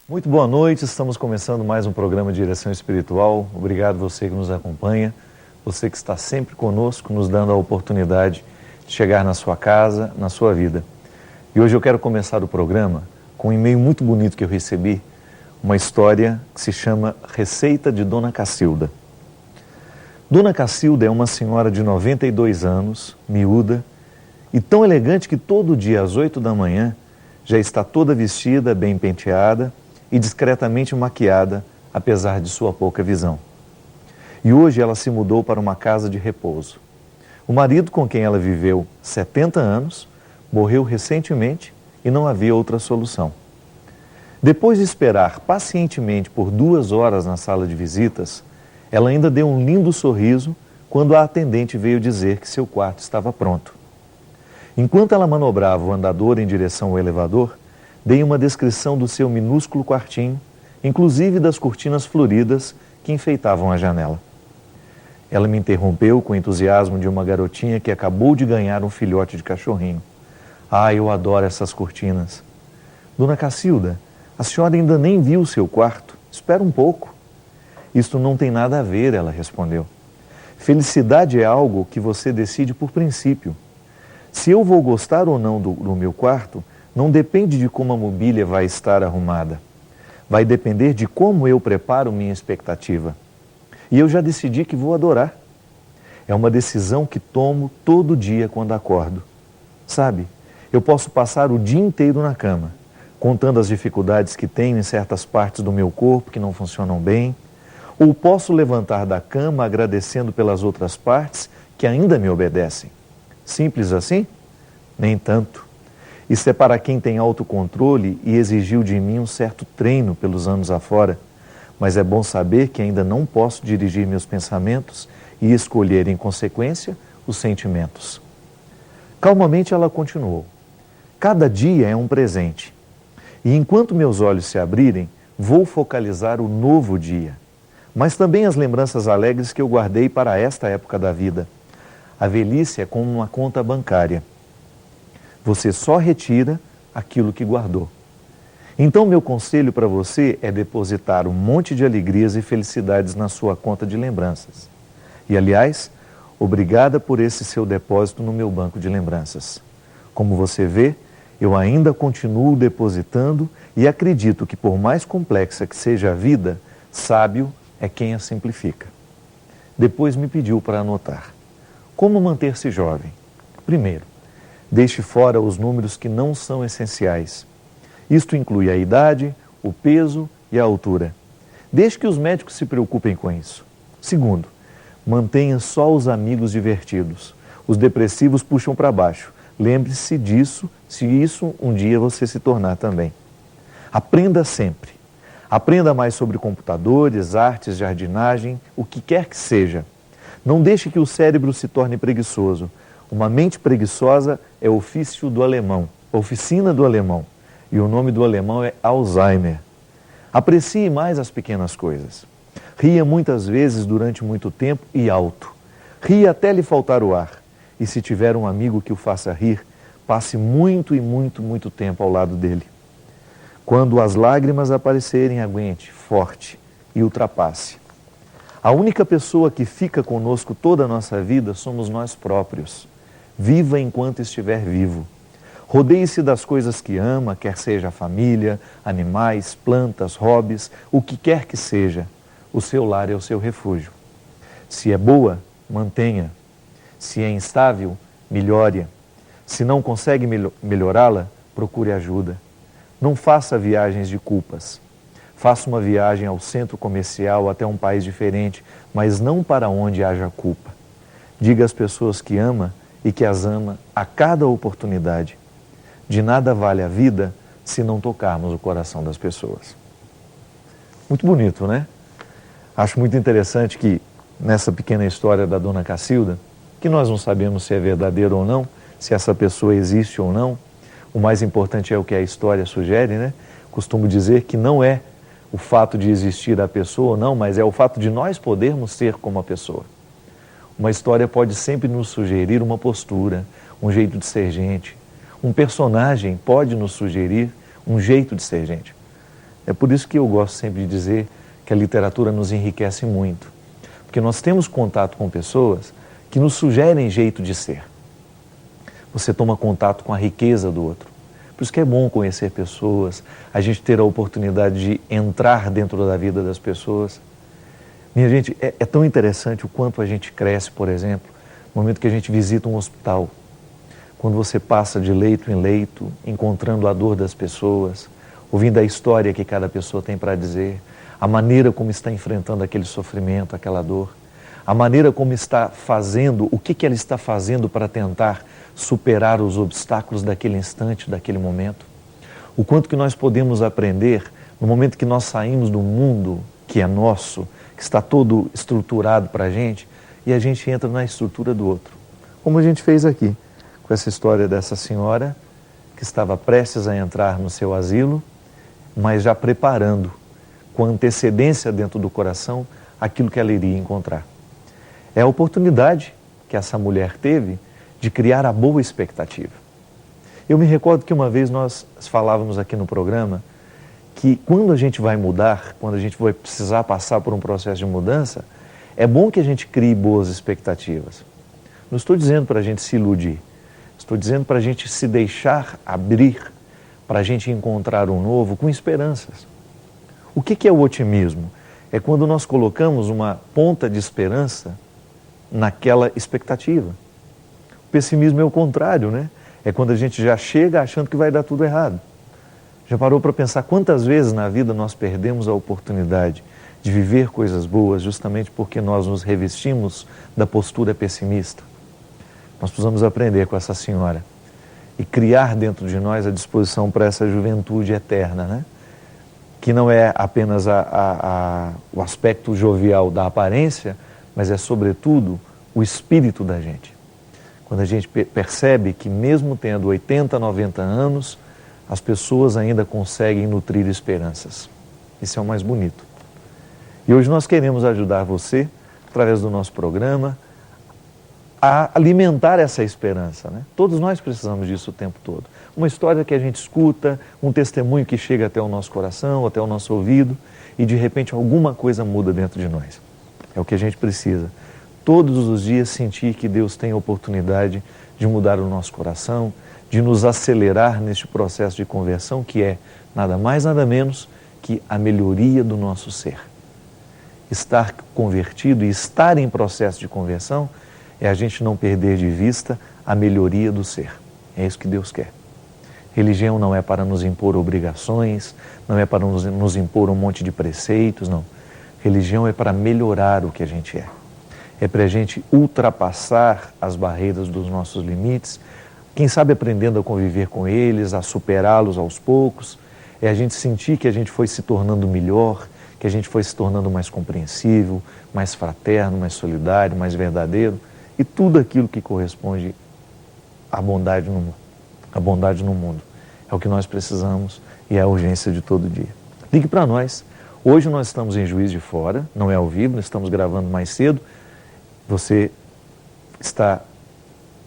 Muito boa noite, estamos começando mais um programa de Direção Espiritual. Obrigado você que nos acompanha, você que está sempre conosco, nos dando a oportunidade de chegar na sua casa, na sua vida. E hoje eu quero começar o programa com um e-mail muito bonito que eu recebi, uma história que se chama Receita de Dona Cacilda. Dona Cacilda é uma senhora de 92 anos, miúda, e tão elegante que todo dia às 8 da manhã já está toda vestida, bem penteada e discretamente maquiada, apesar de sua pouca visão. E hoje ela se mudou para uma casa de repouso. O marido com quem ela viveu 70 anos morreu recentemente e não havia outra solução. Depois de esperar pacientemente por 2 horas na sala de visitas, ela ainda deu um lindo sorriso quando a atendente veio dizer que seu quarto estava pronto. Enquanto ela manobrava o andador em direção ao elevador, dei uma descrição do seu minúsculo quartinho, inclusive das cortinas floridas que enfeitavam a janela. Ela me interrompeu com o entusiasmo de uma garotinha que acabou de ganhar um filhote de cachorrinho. Ah, eu adoro essas cortinas. Dona Cacilda, a senhora ainda nem viu o seu quarto. Espera um pouco. Isto não tem nada a ver, ela respondeu. Felicidade é algo que você decide por princípio. Se eu vou gostar ou não do meu quarto, não depende de como a mobília vai estar arrumada. Vai depender de como eu preparo minha expectativa. E eu já decidi que vou adorar. É uma decisão que tomo todo dia quando acordo. Sabe, eu posso passar o dia inteiro na cama, contando as dificuldades que tenho em certas partes do meu corpo que não funcionam bem, ou posso levantar da cama agradecendo pelas outras partes que ainda me obedecem. Simples assim? Nem tanto. Isso é para quem tem autocontrole e exigiu de mim um certo treino pelos anos afora, mas é bom saber que ainda não posso dirigir meus pensamentos e escolher, em consequência, os sentimentos. Calmamente ela continuou. Cada dia é um presente. E enquanto meus olhos se abrirem, vou focalizar o novo dia, mas também as lembranças alegres que eu guardei para esta época da vida. A velhice é como uma conta bancária. Você só retira aquilo que guardou. Então, meu conselho para você é depositar um monte de alegrias e felicidades na sua conta de lembranças. E, aliás, obrigada por esse seu depósito no meu banco de lembranças. Como você vê, eu ainda continuo depositando e acredito que, por mais complexa que seja a vida, sábio é quem a simplifica. Depois me pediu para anotar. Como manter-se jovem? Primeiro, deixe fora os números que não são essenciais. Isto inclui a idade, o peso e a altura. Deixe que os médicos se preocupem com isso. Segundo, mantenha só os amigos divertidos. Os depressivos puxam para baixo. Lembre-se disso, se isso um dia você se tornar também. Aprenda sempre. Aprenda mais sobre computadores, artes, jardinagem, o que quer que seja. Não deixe que o cérebro se torne preguiçoso. Uma mente preguiçosa é ofício do alemão, oficina do alemão. E o nome do alemão é Alzheimer. Aprecie mais as pequenas coisas. Ria muitas vezes durante muito tempo e alto. Ria até lhe faltar o ar. E se tiver um amigo que o faça rir, passe muito e muito tempo ao lado dele. Quando as lágrimas aparecerem, aguente, forte e ultrapasse. A única pessoa que fica conosco toda a nossa vida somos nós próprios. Viva enquanto estiver vivo. Rodeie-se das coisas que ama, quer seja a família, animais, plantas, hobbies, o que quer que seja. O seu lar é o seu refúgio. Se é boa, mantenha. Se é instável, melhore-a. Se não consegue melhorá-la, procure ajuda. Não faça viagens de culpas. Faça uma viagem ao centro comercial até um país diferente, mas não para onde haja culpa. Diga às pessoas que ama e que as ama a cada oportunidade. De nada vale a vida se não tocarmos o coração das pessoas. Muito bonito, né? Acho muito interessante que nessa pequena história da Dona Cacilda, que nós não sabemos se é verdadeira ou não, se essa pessoa existe ou não, o mais importante é o que a história sugere, né? Costumo dizer que não é o fato de existir a pessoa ou não, mas é o fato de nós podermos ser como a pessoa. Uma história pode sempre nos sugerir uma postura, um jeito de ser gente. Um personagem pode nos sugerir um jeito de ser gente. É por isso que eu gosto sempre de dizer que a literatura nos enriquece muito. Porque nós temos contato com pessoas que nos sugerem jeito de ser. Você toma contato com a riqueza do outro. Por isso que é bom conhecer pessoas, a gente ter a oportunidade de entrar dentro da vida das pessoas. Minha gente, é tão interessante o quanto a gente cresce, por exemplo, no momento que a gente visita um hospital. Quando você passa de leito em leito, encontrando a dor das pessoas, ouvindo a história que cada pessoa tem para dizer, a maneira como está enfrentando aquele sofrimento, aquela dor, a maneira como está fazendo, o que ela está fazendo para tentar superar os obstáculos daquele instante, daquele momento. O quanto que nós podemos aprender no momento que nós saímos do mundo que é nosso, que está todo estruturado para a gente, e a gente entra na estrutura do outro. Como a gente fez aqui, com essa história dessa senhora que estava prestes a entrar no seu asilo, mas já preparando, com antecedência dentro do coração, aquilo que ela iria encontrar. É a oportunidade que essa mulher teve de criar a boa expectativa. Eu me recordo que uma vez nós falávamos aqui no programa que quando a gente vai mudar, quando a gente vai precisar passar por um processo de mudança, é bom que a gente crie boas expectativas. Não estou dizendo para a gente se iludir, estou dizendo para a gente se deixar abrir, para a gente encontrar um novo com esperanças. O que é o otimismo? É quando nós colocamos uma ponta de esperança naquela expectativa. O pessimismo é o contrário, né? É quando a gente já chega achando que vai dar tudo errado. Já parou para pensar quantas vezes na vida nós perdemos a oportunidade de viver coisas boas justamente porque nós nos revestimos da postura pessimista? Nós precisamos aprender com essa senhora e criar dentro de nós a disposição para essa juventude eterna, né? Que não é apenas o aspecto jovial da aparência, mas é sobretudo o espírito da gente. Quando a gente percebe que mesmo tendo 80, 90 anos, as pessoas ainda conseguem nutrir esperanças. Isso é o mais bonito. E hoje nós queremos ajudar você, através do nosso programa, a alimentar essa esperança, né? Todos nós precisamos disso o tempo todo. Uma história que a gente escuta, um testemunho que chega até o nosso coração, até o nosso ouvido, e de repente alguma coisa muda dentro de nós. É o que a gente precisa. Todos os dias sentir que Deus tem a oportunidade de mudar o nosso coração, de nos acelerar neste processo de conversão, que é nada mais, nada menos que a melhoria do nosso ser. Estar convertido e estar em processo de conversão é a gente não perder de vista a melhoria do ser. É isso que Deus quer. Religião não é para nos impor obrigações, não é para nos impor um monte de preceitos, não. Religião é para melhorar o que a gente é. É para a gente ultrapassar as barreiras dos nossos limites, quem sabe aprendendo a conviver com eles, a superá-los aos poucos. É a gente sentir que a gente foi se tornando melhor, que a gente foi se tornando mais compreensível, mais fraterno, mais solidário, mais verdadeiro, e tudo aquilo que corresponde à bondade no mundo. A bondade no mundo é o que nós precisamos e é a urgência de todo dia. Ligue para nós. Hoje nós estamos em Juiz de Fora, não é ao vivo, nós estamos gravando mais cedo. Você está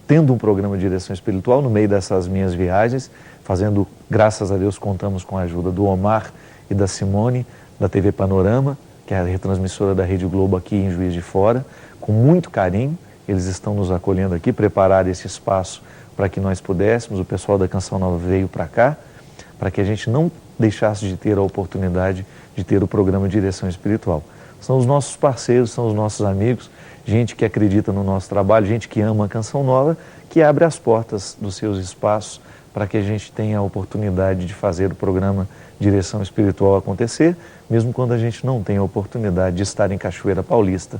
tendo um programa de direção espiritual no meio dessas minhas viagens, fazendo, graças a Deus, contamos com a ajuda do Omar e da Simone, da TV Panorama, que é a retransmissora da Rede Globo aqui em Juiz de Fora, com muito carinho. Eles estão nos acolhendo aqui, prepararam esse espaço para que nós pudéssemos, o pessoal da Canção Nova veio para cá, para que a gente não deixasse de ter a oportunidade de ter o programa de direção espiritual. São os nossos parceiros, são os nossos amigos, gente que acredita no nosso trabalho, gente que ama a Canção Nova, que abre as portas dos seus espaços para que a gente tenha a oportunidade de fazer o programa Direção Espiritual acontecer, mesmo quando a gente não tem a oportunidade de estar em Cachoeira Paulista.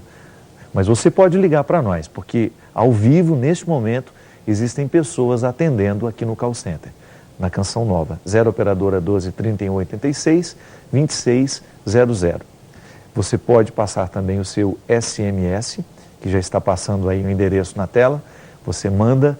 Mas você pode ligar para nós, porque ao vivo, neste momento, existem pessoas atendendo aqui no call center, na Canção Nova, 0 operadora 12 31 86 26 00. Você pode passar também o seu SMS, que já está passando aí o endereço na tela. Você manda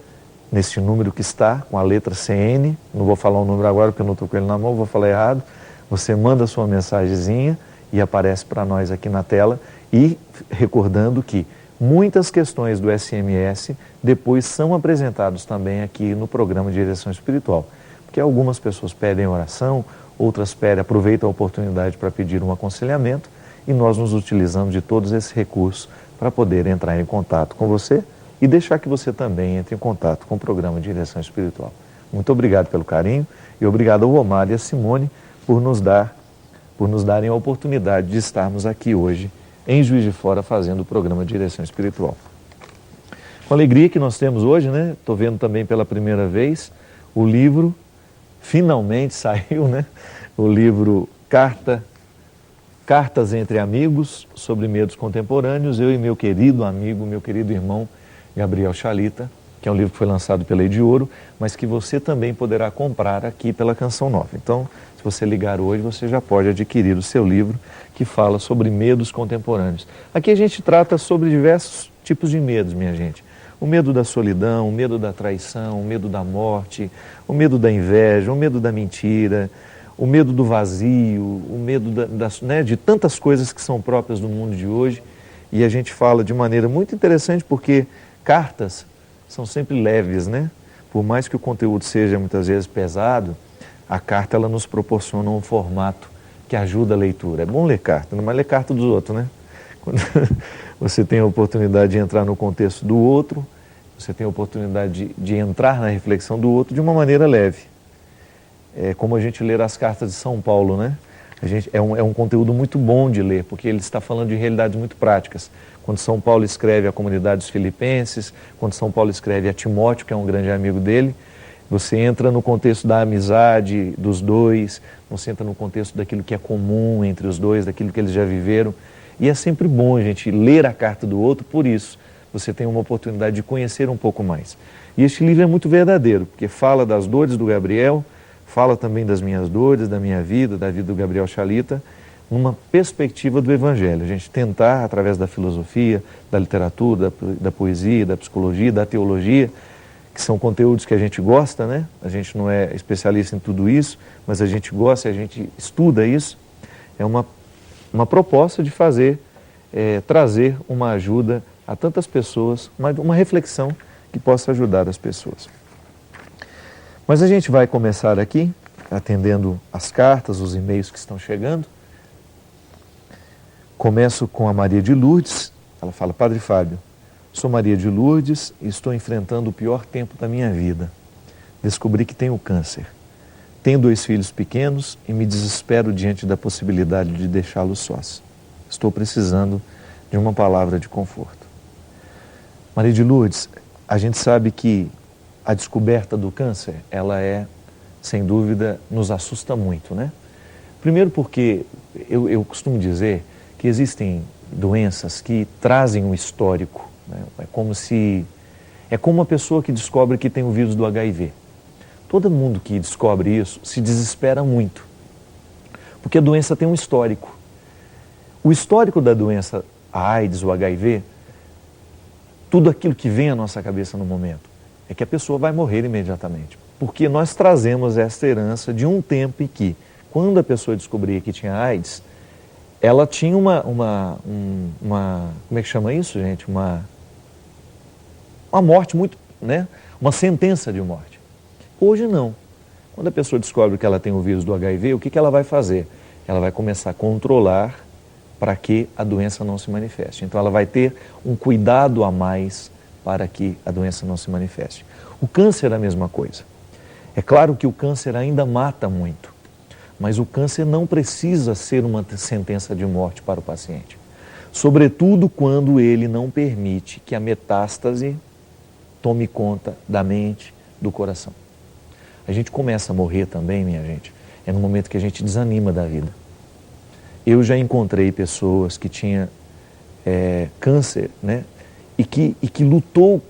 nesse número que está, com a letra CN, não vou falar o número agora porque eu não estou com ele na mão, vou falar errado. Você manda a sua mensagenzinha e aparece para nós aqui na tela. E recordando que muitas questões do SMS depois são apresentadas também aqui no programa de Direção Espiritual. Porque algumas pessoas pedem oração, outras aproveitam a oportunidade para pedir um aconselhamento e nós nos utilizamos de todos esses recursos para poder entrar em contato com você e deixar que você também entre em contato com o programa de Direção Espiritual. Muito obrigado pelo carinho e obrigado ao Omar e à Simone por nos darem a oportunidade de estarmos aqui hoje em Juiz de Fora fazendo o programa de Direção Espiritual. Com a alegria que nós temos hoje, né? Estou vendo também pela primeira vez o livro, finalmente saiu, né? O livro Cartas entre Amigos sobre Medos Contemporâneos, eu e meu querido amigo, meu querido irmão Gabriel Chalita, que é um livro que foi lançado pela Ediouro, mas que você também poderá comprar aqui pela Canção Nova. Então, se você ligar hoje, você já pode adquirir o seu livro que fala sobre medos contemporâneos. Aqui a gente trata sobre diversos tipos de medos, minha gente. O medo da solidão, o medo da traição, o medo da morte, o medo da inveja, o medo da mentira, o medo do vazio, o medo de tantas coisas que são próprias do mundo de hoje. E a gente fala de maneira muito interessante porque cartas são sempre leves, né? Por mais que o conteúdo seja muitas vezes pesado, a carta ela nos proporciona um formato que ajuda a leitura. É bom ler carta, não é ler carta dos outros, né? Quando você tem a oportunidade de entrar no contexto do outro, você tem a oportunidade de entrar na reflexão do outro de uma maneira leve. É como a gente ler as cartas de São Paulo, né? É um conteúdo muito bom de ler, porque ele está falando de realidades muito práticas. Quando São Paulo escreve à comunidade dos filipenses, quando São Paulo escreve a Timóteo, que é um grande amigo dele, você entra no contexto da amizade dos dois, você entra no contexto daquilo que é comum entre os dois, daquilo que eles já viveram. E é sempre bom a gente ler a carta do outro, por isso você tem uma oportunidade de conhecer um pouco mais. E este livro é muito verdadeiro, porque fala das dores do Gabriel, fala também das minhas dores, da minha vida, da vida do Gabriel Chalita, numa perspectiva do Evangelho. A gente tentar, através da filosofia, da literatura, da poesia, da psicologia, da teologia, que são conteúdos que a gente gosta, né? A gente não é especialista em tudo isso, mas a gente gosta, a gente estuda isso. É uma proposta de trazer uma ajuda a tantas pessoas, uma reflexão que possa ajudar as pessoas. Mas a gente vai começar aqui, atendendo as cartas, os e-mails que estão chegando. Começo com a Maria de Lourdes. Ela fala: Padre Fábio, sou Maria de Lourdes e estou enfrentando o pior tempo da minha vida. Descobri que tenho câncer. Tenho 2 filhos pequenos e me desespero diante da possibilidade de deixá-los sós. Estou precisando de uma palavra de conforto. Maria de Lourdes, a gente sabe que a descoberta do câncer, ela sem dúvida, nos assusta muito, né? Primeiro porque eu costumo dizer que existem doenças que trazem um histórico, né? É como uma pessoa que descobre que tem o vírus do HIV. Todo mundo que descobre isso se desespera muito, porque a doença tem um histórico. O histórico da doença, a AIDS, o HIV, tudo aquilo que vem à nossa cabeça no momento, é que a pessoa vai morrer imediatamente. Porque nós trazemos essa herança de um tempo em que, quando a pessoa descobria que tinha AIDS, ela tinha como é que chama isso, gente? Uma morte muito, né? Uma sentença de morte. Hoje não. Quando a pessoa descobre que ela tem o vírus do HIV, o que ela vai fazer? Ela vai começar a controlar para que a doença não se manifeste. Então ela vai ter um cuidado a mais para que a doença não se manifeste. O câncer é a mesma coisa. É claro que o câncer ainda mata muito, mas o câncer não precisa ser uma sentença de morte para o paciente. Sobretudo quando ele não permite que a metástase tome conta da mente, do coração. A gente começa a morrer também, minha gente, é no momento que a gente desanima da vida. Eu já encontrei pessoas que tinham câncer, né? E que lutou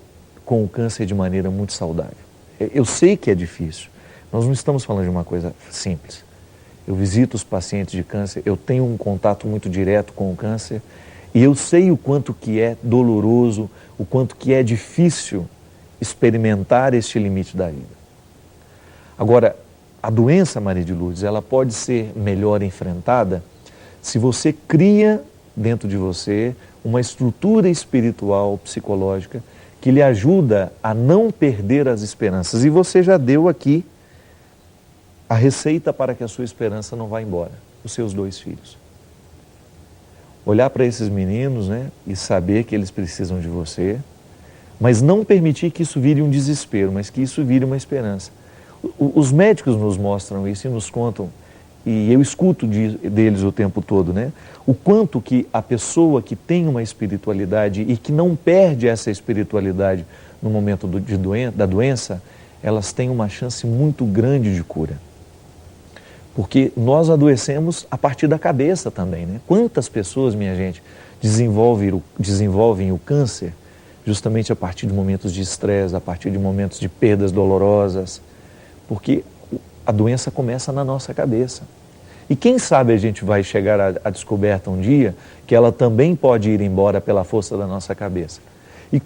com o câncer de maneira muito saudável. Eu sei que é difícil. Nós não estamos falando de uma coisa simples. Eu visito os pacientes de câncer, eu tenho um contato muito direto com o câncer e eu sei o quanto que é doloroso, o quanto que é difícil experimentar este limite da vida. Agora, a doença, Maria de Lourdes, ela pode ser melhor enfrentada se você cria dentro de você uma estrutura espiritual, psicológica, que lhe ajuda a não perder as esperanças. E você já deu aqui a receita para que a sua esperança não vá embora, os seus 2 filhos. Olhar para esses meninos, né, e saber que eles precisam de você, mas não permitir que isso vire um desespero, mas que isso vire uma esperança. Os médicos nos mostram isso e nos contam, e eu escuto deles o tempo todo, né? O quanto que a pessoa que tem uma espiritualidade e que não perde essa espiritualidade no momento da doença, elas têm uma chance muito grande de cura. Porque nós adoecemos a partir da cabeça também, né? Quantas pessoas, minha gente, desenvolvem o câncer justamente a partir de momentos de estresse, a partir de momentos de perdas dolorosas, porque a doença começa na nossa cabeça. E quem sabe a gente vai chegar à descoberta um dia que ela também pode ir embora pela força da nossa cabeça. E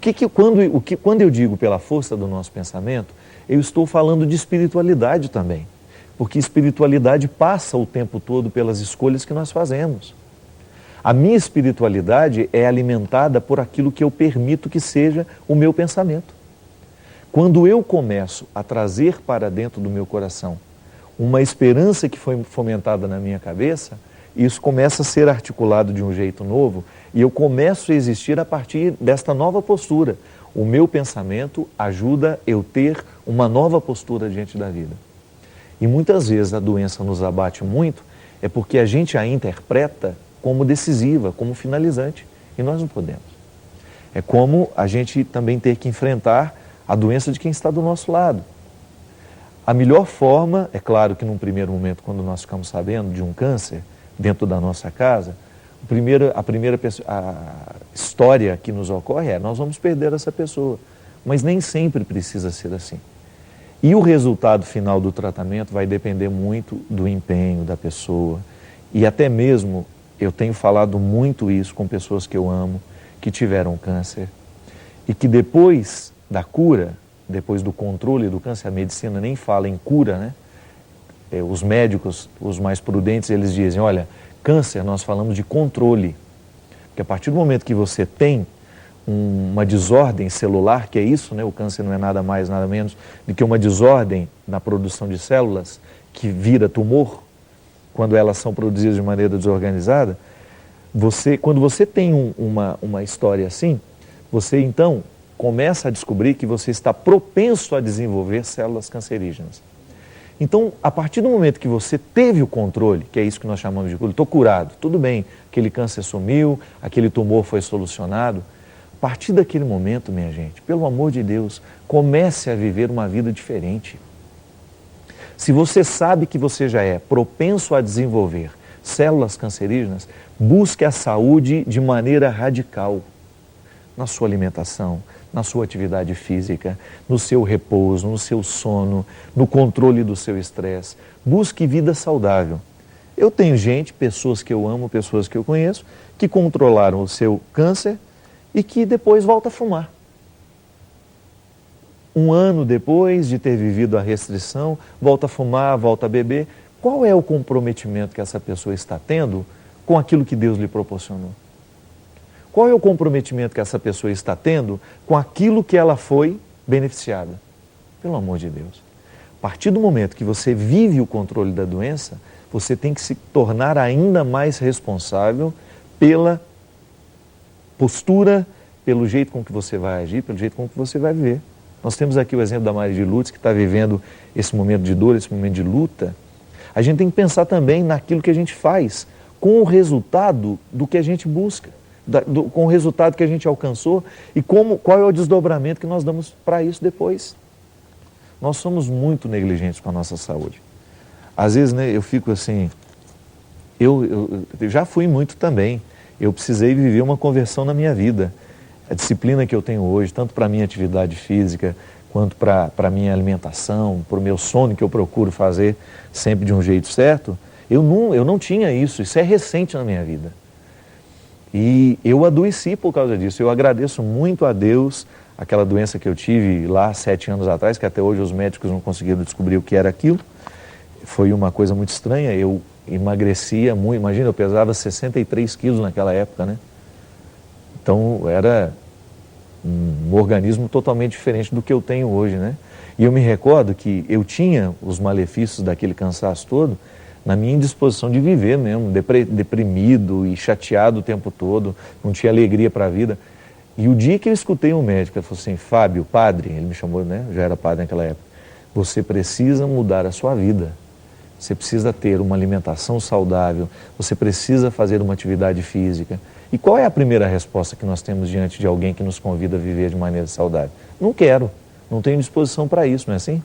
quando eu digo pela força do nosso pensamento, eu estou falando de espiritualidade também. Porque espiritualidade passa o tempo todo pelas escolhas que nós fazemos. A minha espiritualidade é alimentada por aquilo que eu permito que seja o meu pensamento. Quando eu começo a trazer para dentro do meu coração uma esperança que foi fomentada na minha cabeça, isso começa a ser articulado de um jeito novo e eu começo a existir a partir desta nova postura. O meu pensamento ajuda eu ter uma nova postura diante da vida. E muitas vezes a doença nos abate muito, é porque a gente a interpreta como decisiva, como finalizante, e nós não podemos. É como a gente também ter que enfrentar a doença de quem está do nosso lado. A melhor forma, é claro que num primeiro momento, quando nós ficamos sabendo de um câncer dentro da nossa casa, a primeira história que nos ocorre é: nós vamos perder essa pessoa, mas nem sempre precisa ser assim. E o resultado final do tratamento vai depender muito do empenho da pessoa. E até mesmo, eu tenho falado muito isso com pessoas que eu amo, que tiveram câncer, e que depois da cura, depois do controle do câncer, a medicina nem fala em cura, né? Os médicos, os mais prudentes, eles dizem: olha, câncer nós falamos de controle. Porque a partir do momento que você tem uma desordem celular, que é isso, né? O câncer não é nada mais, nada menos do que uma desordem na produção de células que vira tumor, quando elas são produzidas de maneira desorganizada. Quando você tem uma história assim, você então começa a descobrir que você está propenso a desenvolver células cancerígenas. Então, a partir do momento que você teve o controle, que é isso que nós chamamos de cura, estou curado, tudo bem, aquele câncer sumiu, aquele tumor foi solucionado. A partir daquele momento, minha gente, pelo amor de Deus, comece a viver uma vida diferente. Se você sabe que você já é propenso a desenvolver células cancerígenas, busque a saúde de maneira radical. Na sua alimentação, na sua atividade física, no seu repouso, no seu sono, no controle do seu estresse. Busque vida saudável. Eu tenho pessoas que eu amo, pessoas que eu conheço, que controlaram o seu câncer e que depois volta a fumar. Um ano depois de ter vivido a restrição, volta a fumar, volta a beber. Qual é o comprometimento que essa pessoa está tendo com aquilo que Deus lhe proporcionou? Qual é o comprometimento que essa pessoa está tendo com aquilo que ela foi beneficiada? Pelo amor de Deus. A partir do momento que você vive o controle da doença, você tem que se tornar ainda mais responsável pela postura, pelo jeito com que você vai agir, pelo jeito com que você vai viver. Nós temos aqui o exemplo da Mari de Lourdes, que está vivendo esse momento de dor, esse momento de luta. A gente tem que pensar também naquilo que a gente faz, com o resultado do que a gente busca. Com o resultado que a gente alcançou e qual é o desdobramento que nós damos para isso depois. Nós somos muito negligentes com a nossa saúde. Às vezes, né, eu fico assim, eu já fui muito também, eu precisei viver uma conversão na minha vida. A disciplina que eu tenho hoje, tanto para a minha atividade física, quanto para a minha alimentação, para o meu sono que eu procuro fazer sempre de um jeito certo, eu não tinha isso é recente na minha vida. E eu adoeci por causa disso. Eu agradeço muito a Deus, aquela doença que eu tive lá 7 anos atrás, que até hoje os médicos não conseguiram descobrir o que era aquilo. Foi uma coisa muito estranha, eu emagrecia muito, imagina, eu pesava 63 quilos naquela época, né? Então era um organismo totalmente diferente do que eu tenho hoje, né? E eu me recordo que eu tinha os malefícios daquele cansaço todo na minha indisposição de viver mesmo, deprimido e chateado o tempo todo, não tinha alegria para a vida. E o dia que eu escutei um médico, ele falou assim, Fábio, padre, ele me chamou, né? Já era padre naquela época, você precisa mudar a sua vida. Você precisa ter uma alimentação saudável, você precisa fazer uma atividade física. E qual é a primeira resposta que nós temos diante de alguém que nos convida a viver de maneira saudável? Não quero, não tenho disposição para isso, não é assim?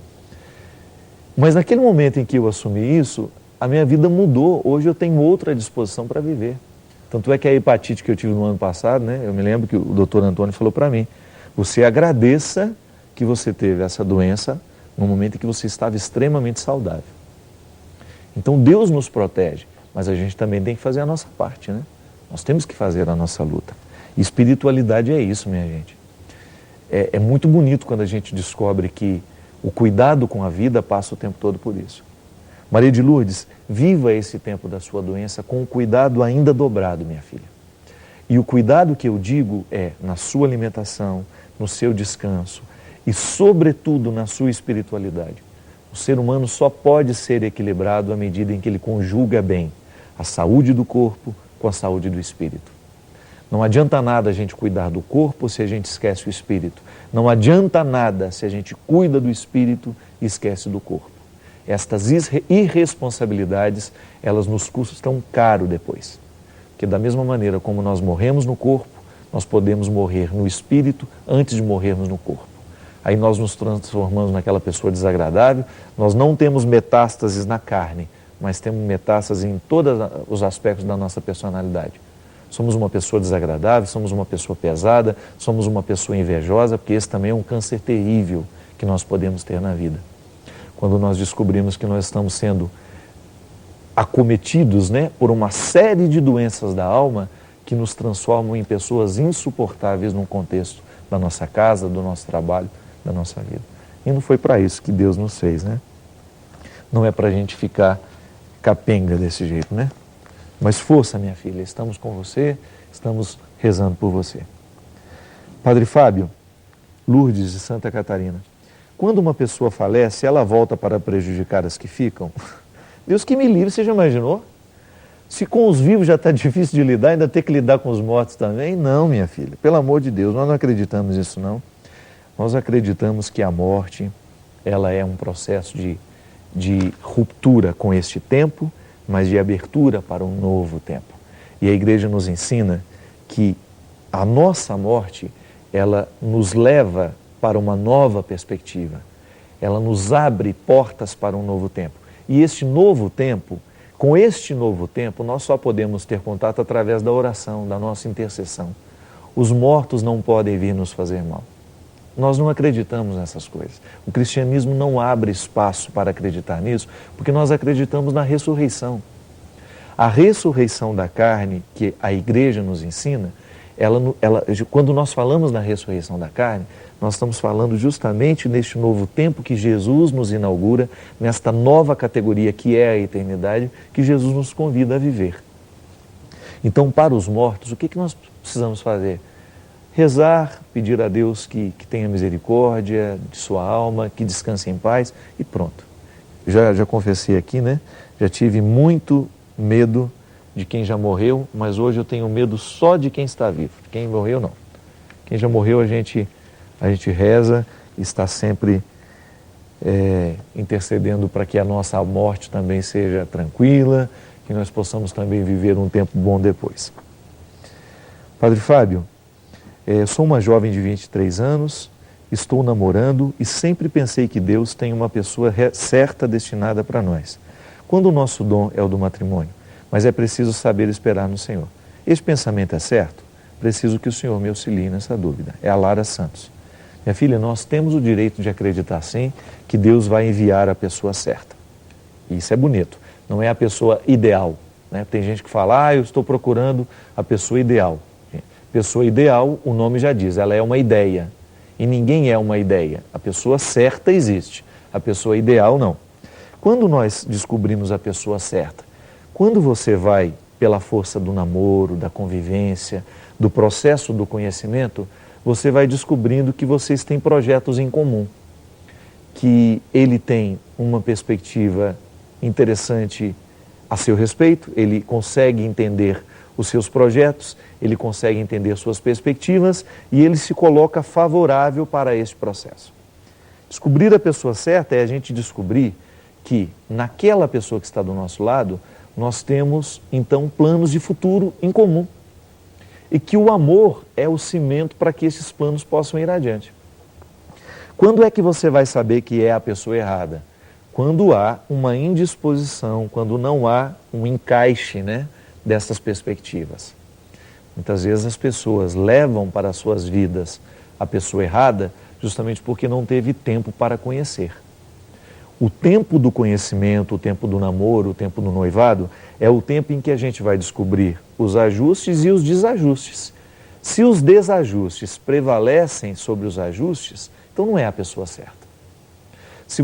Mas naquele momento em que eu assumi isso, a minha vida mudou. Hoje eu tenho outra disposição para viver. Tanto é que a hepatite que eu tive no ano passado, né, eu me lembro que o doutor Antônio falou para mim, você agradeça que você teve essa doença no momento em que você estava extremamente saudável. Então Deus nos protege, mas a gente também tem que fazer a nossa parte, né? Nós temos que fazer a nossa luta. E espiritualidade é isso, minha gente. É muito bonito quando a gente descobre que o cuidado com a vida passa o tempo todo por isso. Maria de Lourdes, viva esse tempo da sua doença com o cuidado ainda dobrado, minha filha. E o cuidado que eu digo é na sua alimentação, no seu descanso e, sobretudo, na sua espiritualidade. O ser humano só pode ser equilibrado à medida em que ele conjuga bem a saúde do corpo com a saúde do espírito. Não adianta nada a gente cuidar do corpo se a gente esquece o espírito. Não adianta nada se a gente cuida do espírito e esquece do corpo. Estas irresponsabilidades, elas nos custam caro depois. Porque da mesma maneira como nós morremos no corpo, nós podemos morrer no espírito antes de morrermos no corpo. Aí nós nos transformamos naquela pessoa desagradável, nós não temos metástases na carne, mas temos metástases em todos os aspectos da nossa personalidade. Somos uma pessoa desagradável, somos uma pessoa pesada, somos uma pessoa invejosa, porque esse também é um câncer terrível que nós podemos ter na vida. Quando nós descobrimos que nós estamos sendo acometidos, né, por uma série de doenças da alma que nos transformam em pessoas insuportáveis num contexto da nossa casa, do nosso trabalho, da nossa vida. E não foi para isso que Deus nos fez, né? Não é para a gente ficar capenga desse jeito, né? Mas força, minha filha, estamos com você, estamos rezando por você. Padre Fábio, Lourdes de Santa Catarina. Quando uma pessoa falece, ela volta para prejudicar as que ficam? Deus que me livre, você já imaginou? Se com os vivos já está difícil de lidar, ainda ter que lidar com os mortos também? Não, minha filha, pelo amor de Deus, nós não acreditamos nisso não. Nós acreditamos que a morte, ela é um processo de ruptura com este tempo, mas de abertura para um novo tempo. E a igreja nos ensina que a nossa morte, ela nos leva para uma nova perspectiva. Ela nos abre portas para um novo tempo. E este novo tempo, com este novo tempo, nós só podemos ter contato através da oração, da nossa intercessão. Os mortos não podem vir nos fazer mal. Nós não acreditamos nessas coisas. O cristianismo não abre espaço para acreditar nisso, porque nós acreditamos na ressurreição. A ressurreição da carne, que a igreja nos ensina, quando nós falamos na ressurreição da carne, nós estamos falando justamente neste novo tempo que Jesus nos inaugura, nesta nova categoria que é a eternidade, que Jesus nos convida a viver. Então, para os mortos, o que nós precisamos fazer? Rezar, pedir a Deus que tenha misericórdia de sua alma, que descanse em paz e pronto. Já confessei aqui, né? Já tive muito medo de quem já morreu, mas hoje eu tenho medo só de quem está vivo. Quem morreu, não. Quem já morreu, a gente reza e está sempre intercedendo para que a nossa morte também seja tranquila, que nós possamos também viver um tempo bom depois. Padre Fábio, sou uma jovem de 23 anos, estou namorando e sempre pensei que Deus tem uma pessoa certa destinada para nós. Quando o nosso dom é o do matrimônio, mas é preciso saber esperar no Senhor. Este pensamento é certo? Preciso que o Senhor me auxilie nessa dúvida. É a Lara Santos. Minha filha, nós temos o direito de acreditar sim que Deus vai enviar a pessoa certa. E isso é bonito. Não é a pessoa ideal, né? Tem gente que fala, eu estou procurando a pessoa ideal. Pessoa ideal, o nome já diz, ela é uma ideia. E ninguém é uma ideia. A pessoa certa existe, a pessoa ideal não. Quando nós descobrimos a pessoa certa? Quando você vai pela força do namoro, da convivência, do processo do conhecimento, você vai descobrindo que vocês têm projetos em comum. que ele tem uma perspectiva interessante a seu respeito, ele consegue entender os seus projetos, ele consegue entender suas perspectivas e ele se coloca favorável para este processo. Descobrir a pessoa certa é a gente descobrir que naquela pessoa que está do nosso lado, nós temos então planos de futuro em comum e que o amor é o cimento para que esses planos possam ir adiante. Quando é que você vai saber que é a pessoa errada? Quando há uma indisposição, quando não há um encaixe, dessas perspectivas. Muitas vezes as pessoas levam para as suas vidas a pessoa errada justamente porque não teve tempo para conhecer. O tempo do conhecimento, o tempo do namoro, o tempo do noivado, é o tempo em que a gente vai descobrir os ajustes e os desajustes. Se os desajustes prevalecem sobre os ajustes, então não é a pessoa certa. Se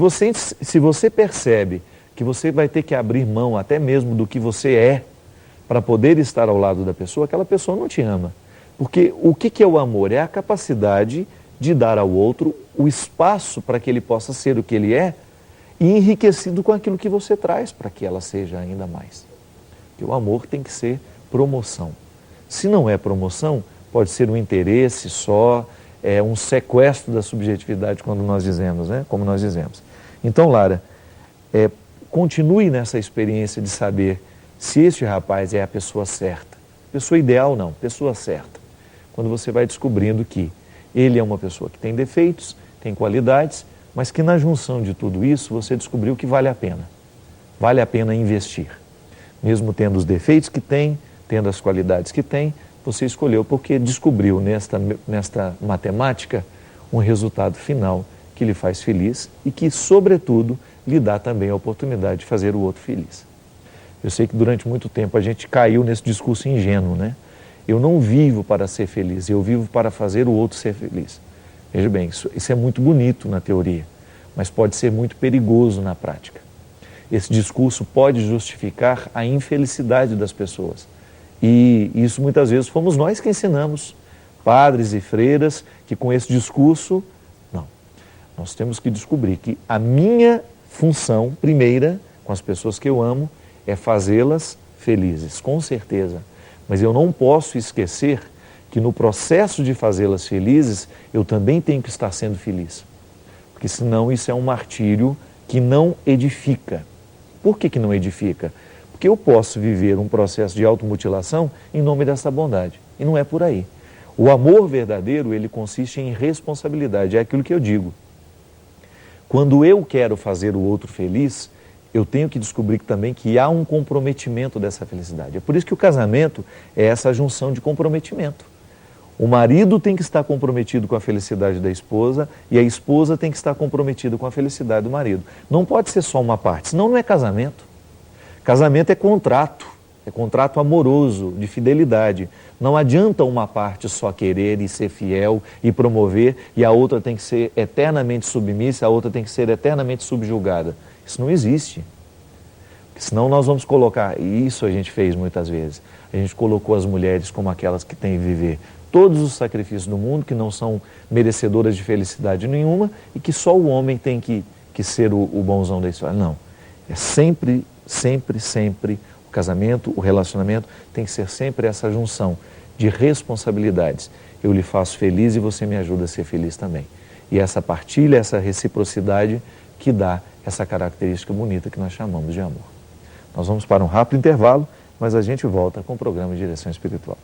você percebe que você vai ter que abrir mão até mesmo do que você é para poder estar ao lado da pessoa, aquela pessoa não te ama. Porque o que é o amor? É a capacidade de dar ao outro o espaço para que ele possa ser o que ele é e enriquecido com aquilo que você traz para que ela seja ainda mais. Porque o amor tem que ser promoção. Se não é promoção, pode ser um interesse só, um sequestro da subjetividade, quando nós dizemos, como nós dizemos. Então, Lara, continue nessa experiência de saber se este rapaz é a pessoa certa. Pessoa ideal não, pessoa certa. Quando você vai descobrindo que ele é uma pessoa que tem defeitos, tem qualidades, mas que na junção de tudo isso você descobriu que vale a pena. Vale a pena investir. Mesmo tendo os defeitos que tem, tendo as qualidades que tem, você escolheu porque descobriu nesta matemática um resultado final que lhe faz feliz e que, sobretudo, lhe dá também a oportunidade de fazer o outro feliz. Eu sei que durante muito tempo a gente caiu nesse discurso ingênuo, Eu não vivo para ser feliz, eu vivo para fazer o outro ser feliz. Veja bem, isso é muito bonito na teoria, mas pode ser muito perigoso na prática. Esse discurso pode justificar a infelicidade das pessoas. E isso muitas vezes fomos nós que ensinamos, padres e freiras, que com esse discurso, não. Nós temos que descobrir que a minha função primeira com as pessoas que eu amo é fazê-las felizes, com certeza. Mas eu não posso esquecer que no processo de fazê-las felizes, eu também tenho que estar sendo feliz. Porque senão isso é um martírio que não edifica. Por que não edifica? Porque eu posso viver um processo de automutilação em nome dessa bondade. E não é por aí. O amor verdadeiro, ele consiste em responsabilidade. É aquilo que eu digo. Quando eu quero fazer o outro feliz, eu tenho que descobrir também que há um comprometimento dessa felicidade. É por isso que o casamento é essa junção de comprometimento. O marido tem que estar comprometido com a felicidade da esposa e a esposa tem que estar comprometida com a felicidade do marido. Não pode ser só uma parte, senão não é casamento. Casamento é contrato amoroso, de fidelidade. Não adianta uma parte só querer e ser fiel e promover e a outra tem que ser eternamente submissa, a outra tem que ser eternamente subjugada. Isso não existe. Porque senão nós vamos colocar, e isso a gente fez muitas vezes, a gente colocou as mulheres como aquelas que têm que viver todos os sacrifícios do mundo, que não são merecedoras de felicidade nenhuma e que só o homem tem que ser o bonzão da história. Não. É sempre o casamento, o relacionamento tem que ser sempre essa junção de responsabilidades. Eu lhe faço feliz e você me ajuda a ser feliz também. E essa partilha, essa reciprocidade que dá essa característica bonita que nós chamamos de amor. Nós vamos para um rápido intervalo, mas a gente volta com o programa de Direção Espiritual.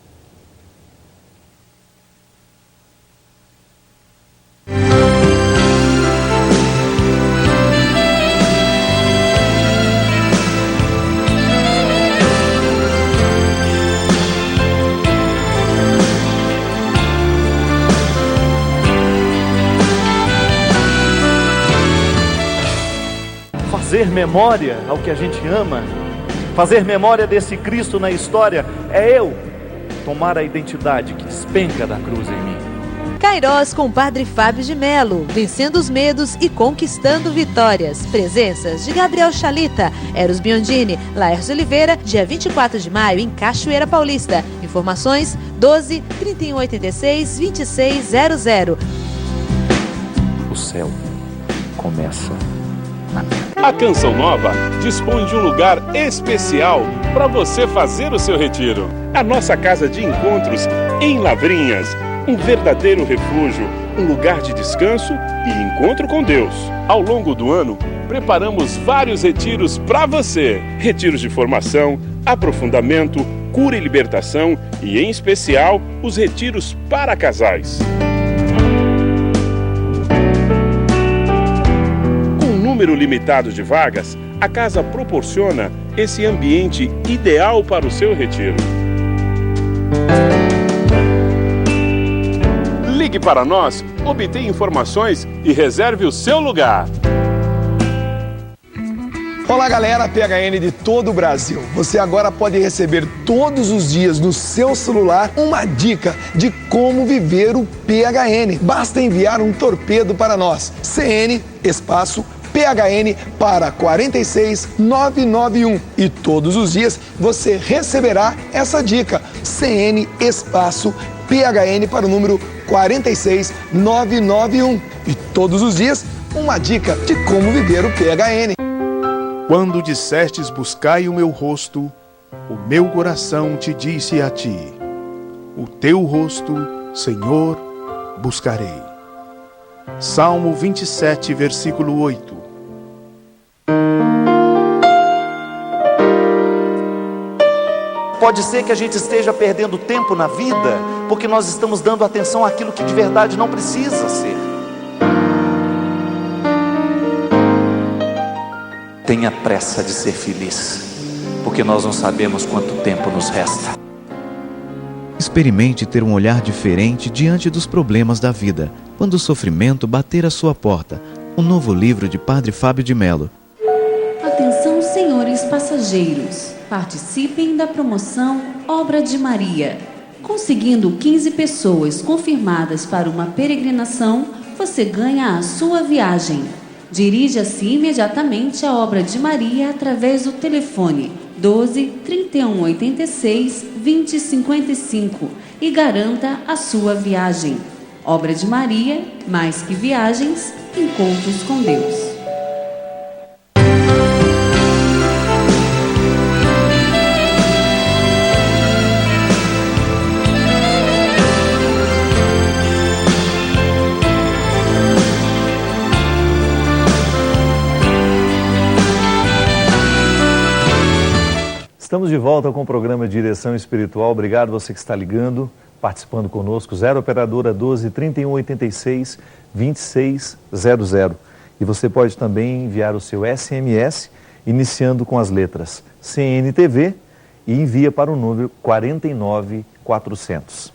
Fazer memória ao que a gente ama, fazer memória desse Cristo na história, é eu tomar a identidade que despenca da cruz em mim. Kairós com o Padre Fábio de Melo, vencendo os medos e conquistando vitórias. Presenças de Gabriel Chalita, Eros Biondini, Laércio Oliveira, dia 24 de maio em Cachoeira Paulista. Informações 12 3186 2600. O céu começa na mente. A Canção Nova dispõe de um lugar especial para você fazer o seu retiro. A nossa casa de encontros em Lavrinhas, um verdadeiro refúgio, um lugar de descanso e encontro com Deus. Ao longo do ano, preparamos vários retiros para você. Retiros de formação, aprofundamento, cura e libertação e, em especial, os retiros para casais. Com um número limitado de vagas, a casa proporciona esse ambiente ideal para o seu retiro. Ligue para nós, obtenha informações e reserve o seu lugar. Olá galera, PHN de todo o Brasil. Você agora pode receber todos os dias no seu celular uma dica de como viver o PHN. Basta enviar um torpedo para nós, CN, espaço, PHN para 46991 e todos os dias você receberá essa dica, CN, espaço, PHN para o número 46991 e todos os dias uma dica de como viver o PHN. Quando dissestes buscai o meu rosto, o meu coração te disse a ti, o teu rosto, Senhor, buscarei. Salmo 27, versículo 8. Pode ser que a gente esteja perdendo tempo na vida porque nós estamos dando atenção àquilo que de verdade não precisa ser. Tenha pressa de ser feliz, porque nós não sabemos quanto tempo nos resta. Experimente ter um olhar diferente diante dos problemas da vida, quando o sofrimento bater à sua porta. Um novo livro de Padre Fábio de Mello. Atenção, senhores passageiros. Participem da promoção Obra de Maria. Conseguindo 15 pessoas confirmadas para uma peregrinação, você ganha a sua viagem. Dirija-se imediatamente à Obra de Maria através do telefone 12 31 86 20 55 e garanta a sua viagem. Obra de Maria, mais que viagens, encontros com Deus. Estamos de volta com o programa Direção Espiritual. Obrigado você que está ligando, participando conosco. 0 operadora 12 31 86 2600. E você pode também enviar o seu SMS, iniciando com as letras CNTV e envia para o número 49400.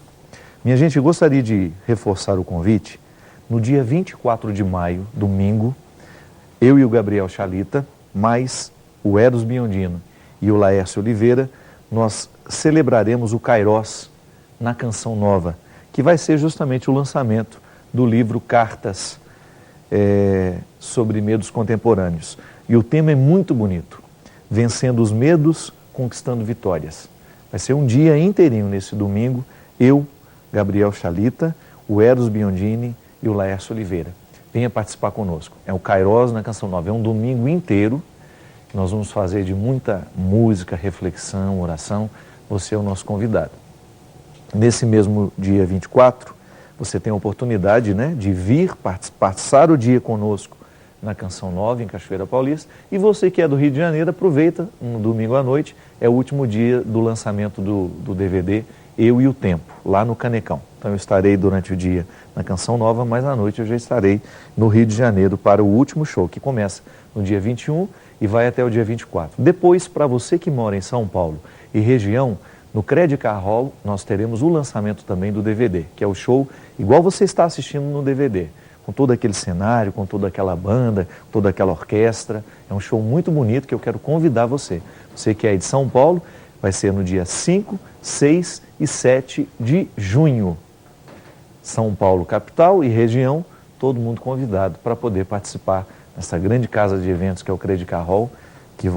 Minha gente, gostaria de reforçar o convite. No dia 24 de maio, domingo, eu e o Gabriel Chalita, mais o Eros Biondino e o Laércio Oliveira, nós celebraremos o Kairos na Canção Nova, que vai ser justamente o lançamento do livro Cartas sobre Medos Contemporâneos. E o tema é muito bonito, Vencendo os Medos, Conquistando Vitórias. Vai ser um dia inteirinho nesse domingo, eu, Gabriel Chalita, o Eros Biondini e o Laércio Oliveira. Venha participar conosco. É o Kairos na Canção Nova, é um domingo inteiro. Nós vamos fazer de muita música, reflexão, oração. Você é o nosso convidado. Nesse mesmo dia 24, você tem a oportunidade, de vir passar o dia conosco na Canção Nova, em Cachoeira Paulista. E você que é do Rio de Janeiro, aproveita no domingo à noite. É o último dia do lançamento do DVD Eu e o Tempo, lá no Canecão. Então eu estarei durante o dia na Canção Nova, mas à noite eu já estarei no Rio de Janeiro para o último show, que começa no dia 21 e vai até o dia 24. Depois, para você que mora em São Paulo e região, no Credit Car Hall, nós teremos o lançamento também do DVD, que é o show igual você está assistindo no DVD, com todo aquele cenário, com toda aquela banda, toda aquela orquestra. É um show muito bonito que eu quero convidar você. Você que é de São Paulo, vai ser no dia 5, 6 e 7 de junho. São Paulo, capital e região, todo mundo convidado para poder participar nessa grande casa de eventos que é o Credit Car Hall, que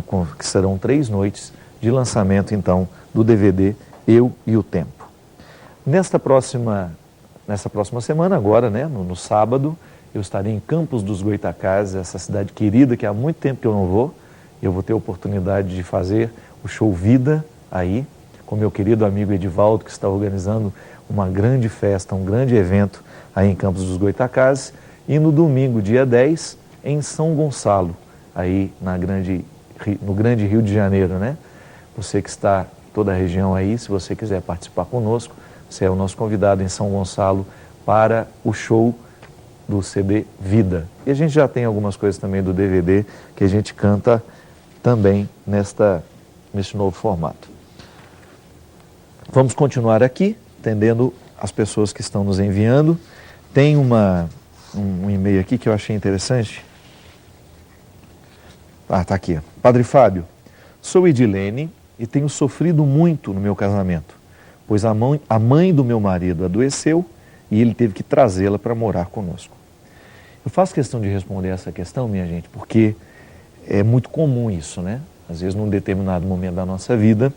serão 3 noites de lançamento, então, do DVD Eu e o Tempo. Nessa próxima semana, agora, no sábado, eu estarei em Campos dos Goytacazes, essa cidade querida que há muito tempo que eu não vou. Eu vou ter a oportunidade de fazer o show Vida aí, com meu querido amigo Edivaldo, que está organizando uma grande festa, um grande evento aí em Campos dos Goytacazes. E no domingo, dia 10, em São Gonçalo, aí no grande Rio de Janeiro, né? Você que está em toda a região aí, se você quiser participar conosco, você é o nosso convidado em São Gonçalo para o show do CD Vida. E a gente já tem algumas coisas também do DVD que a gente canta também neste novo formato. Vamos continuar aqui, atendendo as pessoas que estão nos enviando. Tem um e-mail aqui que eu achei interessante. Tá aqui. Padre Fábio, sou Edilene e tenho sofrido muito no meu casamento, pois a mãe do meu marido adoeceu e ele teve que trazê-la para morar conosco. Eu faço questão de responder essa questão, minha gente, porque é muito comum isso, né? Às vezes, num determinado momento da nossa vida,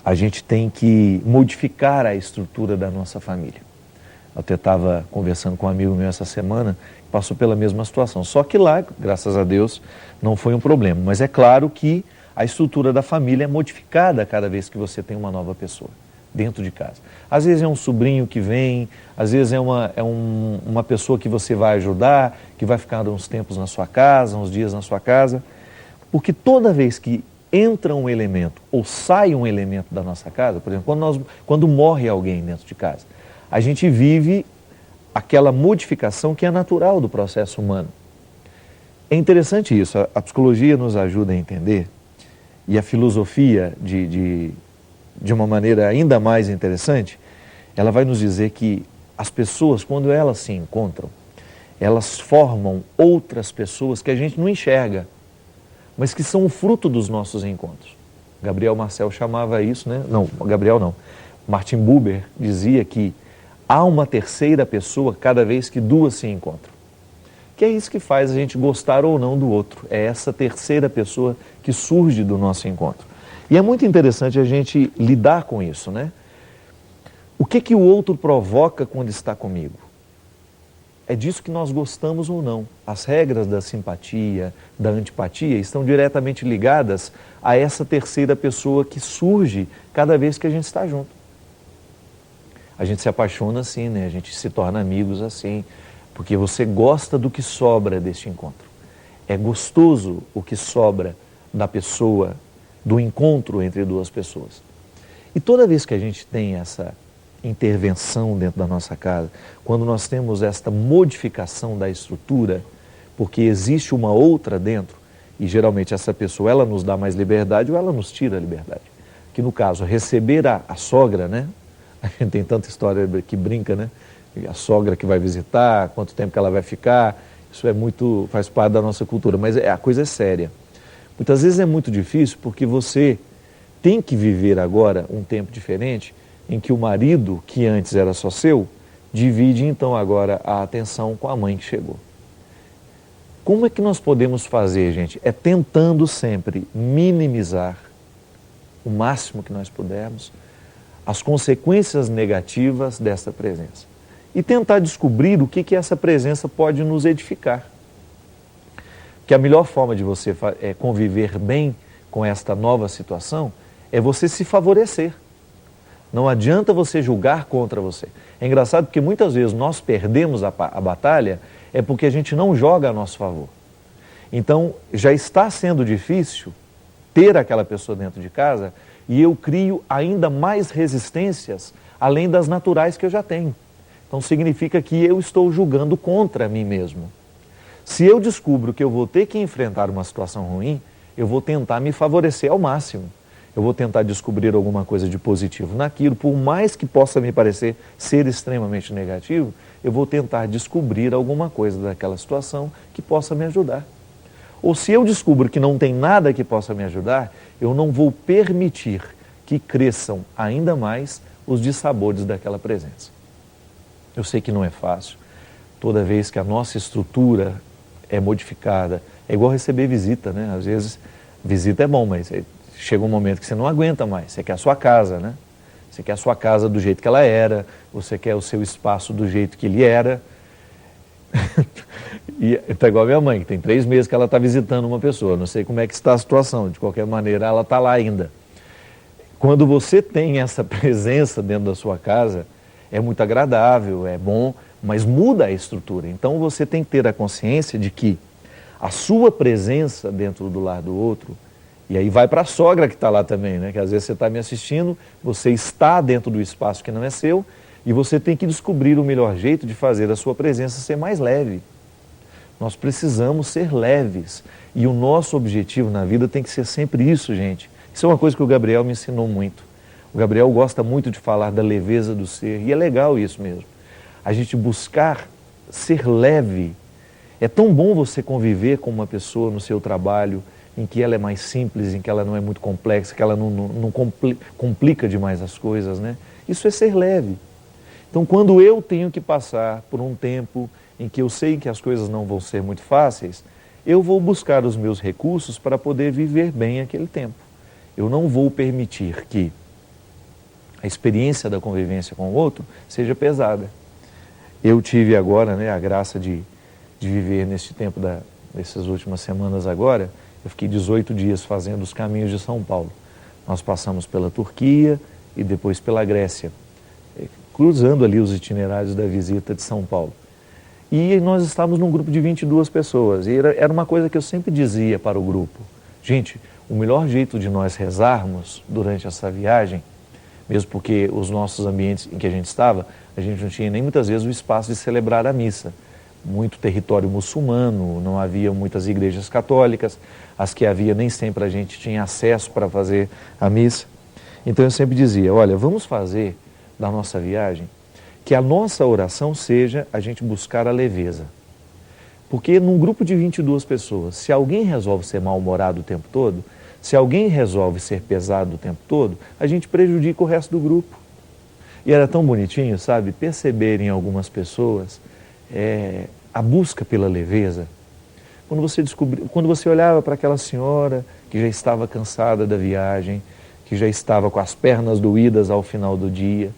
a gente tem que modificar a estrutura da nossa família. Eu até estava conversando com um amigo meu essa semana, que passou pela mesma situação. Só que lá, graças a Deus, não foi um problema. Mas é claro que a estrutura da família é modificada cada vez que você tem uma nova pessoa dentro de casa. Às vezes é um sobrinho que vem, às vezes é uma pessoa que você vai ajudar, que vai ficar uns tempos na sua casa, uns dias na sua casa. Porque toda vez que entra um elemento ou sai um elemento da nossa casa, por exemplo, quando morre alguém dentro de casa, a gente vive aquela modificação que é natural do processo humano. É interessante isso, a psicologia nos ajuda a entender, e a filosofia, de uma maneira ainda mais interessante, ela vai nos dizer que as pessoas, quando elas se encontram, elas formam outras pessoas que a gente não enxerga, mas que são o fruto dos nossos encontros. Gabriel Marcel chamava isso, né? Não, Gabriel não. Martin Buber dizia que há uma terceira pessoa cada vez que duas se encontram. Que é isso que faz a gente gostar ou não do outro. É essa terceira pessoa que surge do nosso encontro. E é muito interessante a gente lidar com isso, né? O que o outro provoca quando está comigo? É disso que nós gostamos ou não. As regras da simpatia, da antipatia estão diretamente ligadas a essa terceira pessoa que surge cada vez que a gente está junto. A gente se apaixona assim, né? A gente se torna amigos assim, porque você gosta do que sobra deste encontro. É gostoso o que sobra da pessoa, do encontro entre duas pessoas. E toda vez que a gente tem essa intervenção dentro da nossa casa, quando nós temos esta modificação da estrutura, porque existe uma outra dentro, e geralmente essa pessoa, ela nos dá mais liberdade ou ela nos tira a liberdade. Que no caso, receber a sogra, né? A gente tem tanta história que brinca, né? A sogra que vai visitar, quanto tempo que ela vai ficar, isso é muito, faz parte da nossa cultura, mas a coisa é séria. Muitas vezes é muito difícil porque você tem que viver agora um tempo diferente em que o marido, que antes era só seu, divide então agora a atenção com a mãe que chegou. Como é que nós podemos fazer, gente? É tentando sempre minimizar o máximo que nós pudermos as consequências negativas dessa presença. E tentar descobrir o que essa presença pode nos edificar. Que a melhor forma de você conviver bem com esta nova situação é você se favorecer. Não adianta você julgar contra você. É engraçado porque muitas vezes nós perdemos a batalha é porque a gente não joga a nosso favor. Então, já está sendo difícil ter aquela pessoa dentro de casa e eu crio ainda mais resistências além das naturais que eu já tenho. Então, significa que eu estou julgando contra mim mesmo. Se eu descubro que eu vou ter que enfrentar uma situação ruim, eu vou tentar me favorecer ao máximo. Eu vou tentar descobrir alguma coisa de positivo naquilo, por mais que possa me parecer ser extremamente negativo, eu vou tentar descobrir alguma coisa daquela situação que possa me ajudar. Ou se eu descubro que não tem nada que possa me ajudar, eu não vou permitir que cresçam ainda mais os dissabores daquela presença. Eu sei que não é fácil. Toda vez que a nossa estrutura é modificada, é igual receber visita, né? Às vezes, visita é bom, mas chega um momento que você não aguenta mais. Você quer a sua casa, né? Você quer a sua casa do jeito que ela era, você quer o seu espaço do jeito que ele era. E está igual a minha mãe, que tem 3 meses que ela está visitando uma pessoa. Não sei como é que está a situação, de qualquer maneira ela está lá ainda. Quando você tem essa presença dentro da sua casa, é muito agradável, é bom, mas muda a estrutura. Então você tem que ter a consciência de que a sua presença dentro do lar do outro, e aí vai para a sogra que está lá também, né? Que às vezes você está me assistindo, você está dentro do espaço que não é seu, e você tem que descobrir o melhor jeito de fazer a sua presença ser mais leve. Nós precisamos ser leves. E o nosso objetivo na vida tem que ser sempre isso, gente. Isso é uma coisa que o Gabriel me ensinou muito. O Gabriel gosta muito de falar da leveza do ser. E é legal isso mesmo. A gente buscar ser leve. É tão bom você conviver com uma pessoa no seu trabalho em que ela é mais simples, em que ela não é muito complexa, que ela não complica demais as coisas, né? Isso é ser leve. Então, quando eu tenho que passar por um tempo em que eu sei que as coisas não vão ser muito fáceis, eu vou buscar os meus recursos para poder viver bem aquele tempo. Eu não vou permitir que a experiência da convivência com o outro seja pesada. Eu tive agora, né, a graça de viver nesse tempo, dessas últimas semanas agora, eu fiquei 18 dias fazendo os caminhos de São Paulo. Nós passamos pela Turquia e depois pela Grécia, cruzando ali os itinerários da visita de São Paulo. E nós estávamos num grupo de 22 pessoas. E era uma coisa que eu sempre dizia para o grupo. Gente, o melhor jeito de nós rezarmos durante essa viagem, mesmo porque os nossos ambientes em que a gente estava, a gente não tinha nem muitas vezes o espaço de celebrar a missa. Muito território muçulmano, não havia muitas igrejas católicas, as que havia nem sempre a gente tinha acesso para fazer a missa. Então eu sempre dizia, olha, vamos fazer da nossa viagem, que a nossa oração seja a gente buscar a leveza. Porque num grupo de 22 pessoas, se alguém resolve ser mal-humorado o tempo todo, se alguém resolve ser pesado o tempo todo, a gente prejudica o resto do grupo. E era tão bonitinho, sabe, perceber em algumas pessoas a busca pela leveza. Quando você olhava para aquela senhora que já estava cansada da viagem, que já estava com as pernas doídas ao final do dia,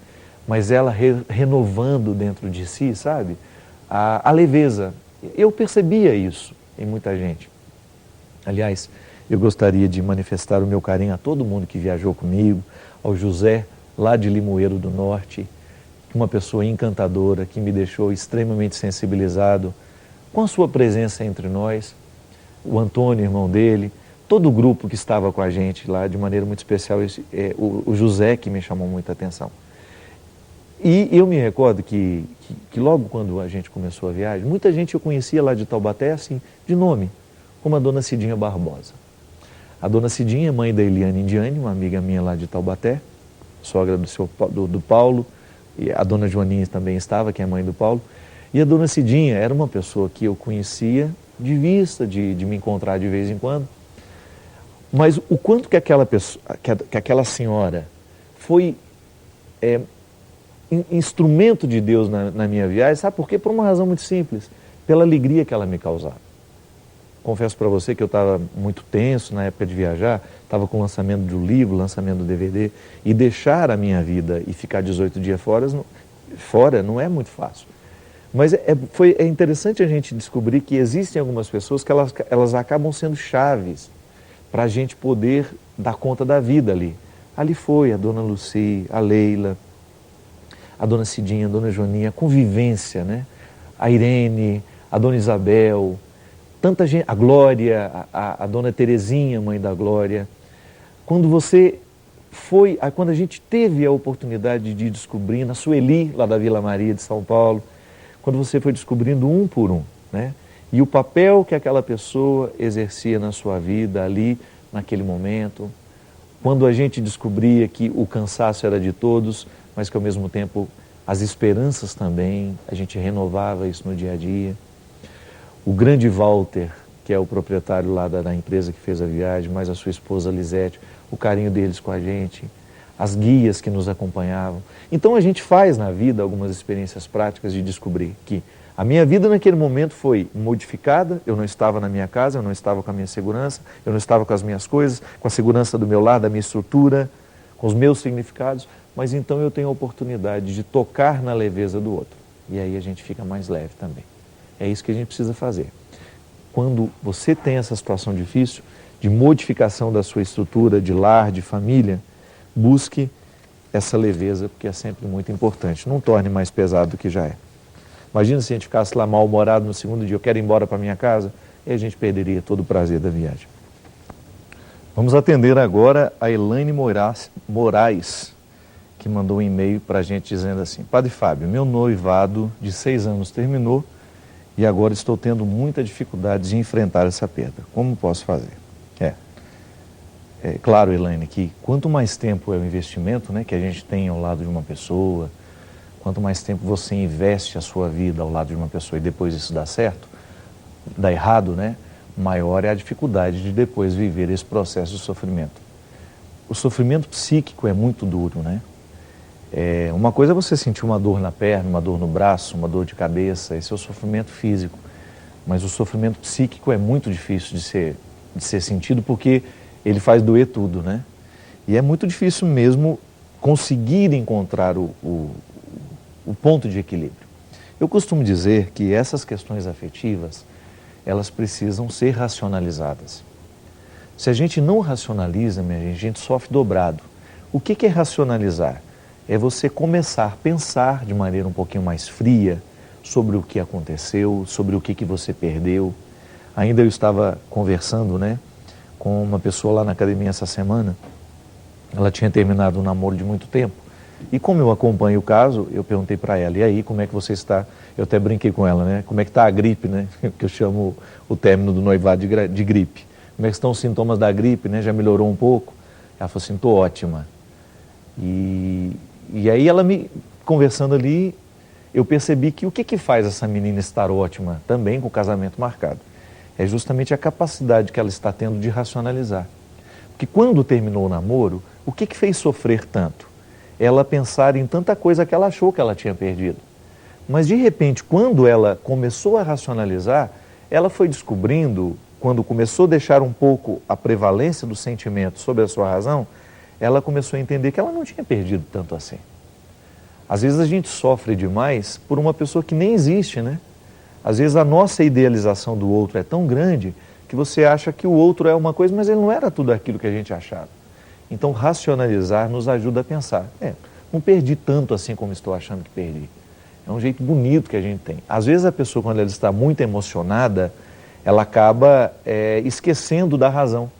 mas ela renovando dentro de si, sabe? A leveza. Eu percebia isso em muita gente. Aliás, eu gostaria de manifestar o meu carinho a todo mundo que viajou comigo, ao José, lá de Limoeiro do Norte, uma pessoa encantadora que me deixou extremamente sensibilizado com a sua presença entre nós, o Antônio, irmão dele, todo o grupo que estava com a gente lá, de maneira muito especial, o José que me chamou muita atenção. E eu me recordo que logo quando a gente começou a viagem, muita gente eu conhecia lá de Taubaté, assim, de nome, como a dona Cidinha Barbosa. A dona Cidinha, mãe da Eliane Indiane, uma amiga minha lá de Taubaté, sogra do Paulo, e a dona Joaninha também estava, que é a mãe do Paulo. E a dona Cidinha era uma pessoa que eu conhecia de vista, de me encontrar de vez em quando. Mas o quanto que aquela senhora foi instrumento de Deus na minha viagem, sabe por quê? Por uma razão muito simples, pela alegria que ela me causava. Confesso para você que eu estava muito tenso na época de viajar, estava com o lançamento do livro, lançamento do DVD, e deixar a minha vida e ficar 18 dias fora não é muito fácil. Mas é interessante a gente descobrir que existem algumas pessoas que elas acabam sendo chaves para a gente poder dar conta da vida ali. Ali foi a dona Lucy, a Leila, a dona Cidinha, a dona Joaninha, a convivência, né? A Irene, a dona Isabel, tanta gente, a Glória, a dona Terezinha, mãe da Glória. Quando a gente teve a oportunidade de descobrir, na Sueli, lá da Vila Maria de São Paulo, quando você foi descobrindo um por um, né? E o papel que aquela pessoa exercia na sua vida ali, naquele momento, quando a gente descobria que o cansaço era de todos, mas que ao mesmo tempo as esperanças também, a gente renovava isso no dia a dia. O grande Walter, que é o proprietário lá da empresa que fez a viagem, mais a sua esposa Lisete, o carinho deles com a gente, as guias que nos acompanhavam. Então a gente faz na vida algumas experiências práticas de descobrir que a minha vida naquele momento foi modificada, eu não estava na minha casa, eu não estava com a minha segurança, eu não estava com as minhas coisas, com a segurança do meu lar, da minha estrutura, com os meus significados, mas então eu tenho a oportunidade de tocar na leveza do outro. E aí a gente fica mais leve também. É isso que a gente precisa fazer. Quando você tem essa situação difícil, de modificação da sua estrutura de lar, de família, busque essa leveza, porque é sempre muito importante. Não torne mais pesado do que já é. Imagina se a gente ficasse lá mal-humorado no segundo dia, eu quero ir embora para minha casa, e a gente perderia todo o prazer da viagem. Vamos atender agora a Elaine Moraes, que mandou um e-mail para a gente dizendo assim: Padre Fábio, meu noivado de 6 anos terminou e agora estou tendo muita dificuldade de enfrentar essa perda. Como posso fazer? É claro, Elaine, que quanto mais tempo é o investimento, né, que a gente tem ao lado de uma pessoa, quanto mais tempo você investe a sua vida ao lado de uma pessoa e depois isso dá certo, dá errado, né, maior é a dificuldade de depois viver esse processo de sofrimento. O sofrimento psíquico é muito duro, né? Uma coisa é você sentir uma dor na perna, uma dor no braço, uma dor de cabeça, esse é o sofrimento físico. Mas o sofrimento psíquico é muito difícil de ser sentido porque ele faz doer tudo, né? E é muito difícil mesmo conseguir encontrar o ponto de equilíbrio. Eu costumo dizer que essas questões afetivas, elas precisam ser racionalizadas. Se a gente não racionaliza, minha gente, a gente sofre dobrado. O que é racionalizar? É você começar a pensar de maneira um pouquinho mais fria sobre o que aconteceu, sobre o que você perdeu. Ainda eu estava conversando, né, com uma pessoa lá na academia essa semana. Ela tinha terminado um namoro de muito tempo. E como eu acompanho o caso, eu perguntei para ela: e aí, como é que você está? Eu até brinquei com ela, né? Como é que está a gripe, né? Que eu chamo o término do noivado de gripe. Como é que estão os sintomas da gripe, né? Já melhorou um pouco? Ela falou assim: estou ótima. E aí ela me conversando ali, eu percebi que o que faz essa menina estar ótima também com o casamento marcado? É justamente a capacidade que ela está tendo de racionalizar. Porque quando terminou o namoro, o que fez sofrer tanto? Ela pensar em tanta coisa que ela achou que ela tinha perdido. Mas de repente, quando ela começou a racionalizar, ela foi descobrindo, quando começou a deixar um pouco a prevalência do sentimento sobre a sua razão, ela começou a entender que ela não tinha perdido tanto assim. Às vezes a gente sofre demais por uma pessoa que nem existe, né? Às vezes a nossa idealização do outro é tão grande que você acha que o outro é uma coisa, mas ele não era tudo aquilo que a gente achava. Então, racionalizar nos ajuda a pensar: não perdi tanto assim como estou achando que perdi. É um jeito bonito que a gente tem. Às vezes a pessoa, quando ela está muito emocionada, ela acaba esquecendo da razão.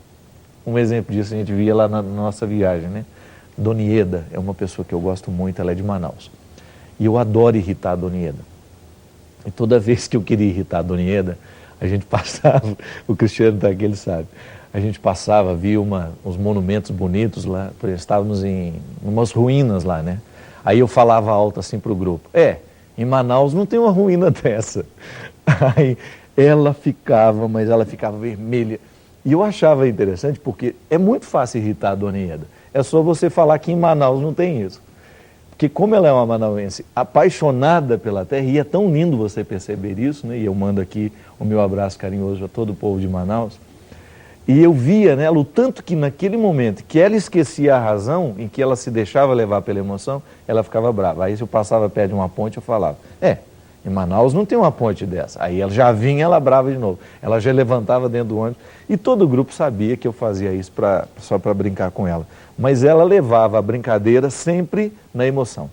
Um exemplo disso a gente via lá na nossa viagem, né? Dona Ieda é uma pessoa que eu gosto muito, ela é de Manaus. E eu adoro irritar a Dona Ieda. E toda vez que eu queria irritar a Dona Ieda, a gente passava, o Cristiano está aqui, ele sabe, a gente passava, via uns monumentos bonitos lá, estávamos em umas ruínas lá, né? Aí eu falava alto assim para o grupo: em Manaus não tem uma ruína dessa. Aí ela ficava vermelha. E eu achava interessante porque é muito fácil irritar a Dona Ieda. É só você falar que em Manaus não tem isso. Porque como ela é uma manauense apaixonada pela terra, e é tão lindo você perceber isso, né? E eu mando aqui o meu abraço carinhoso a todo o povo de Manaus. E eu via nela o tanto que naquele momento que ela esquecia a razão, em que ela se deixava levar pela emoção, ela ficava brava. Aí se eu passava perto de uma ponte, eu falava: em Manaus não tem uma ponte dessa. Aí ela já vinha, ela brava de novo. Ela já levantava dentro do ônibus. E todo o grupo sabia que eu fazia isso só para brincar com ela. Mas ela levava a brincadeira sempre na emoção.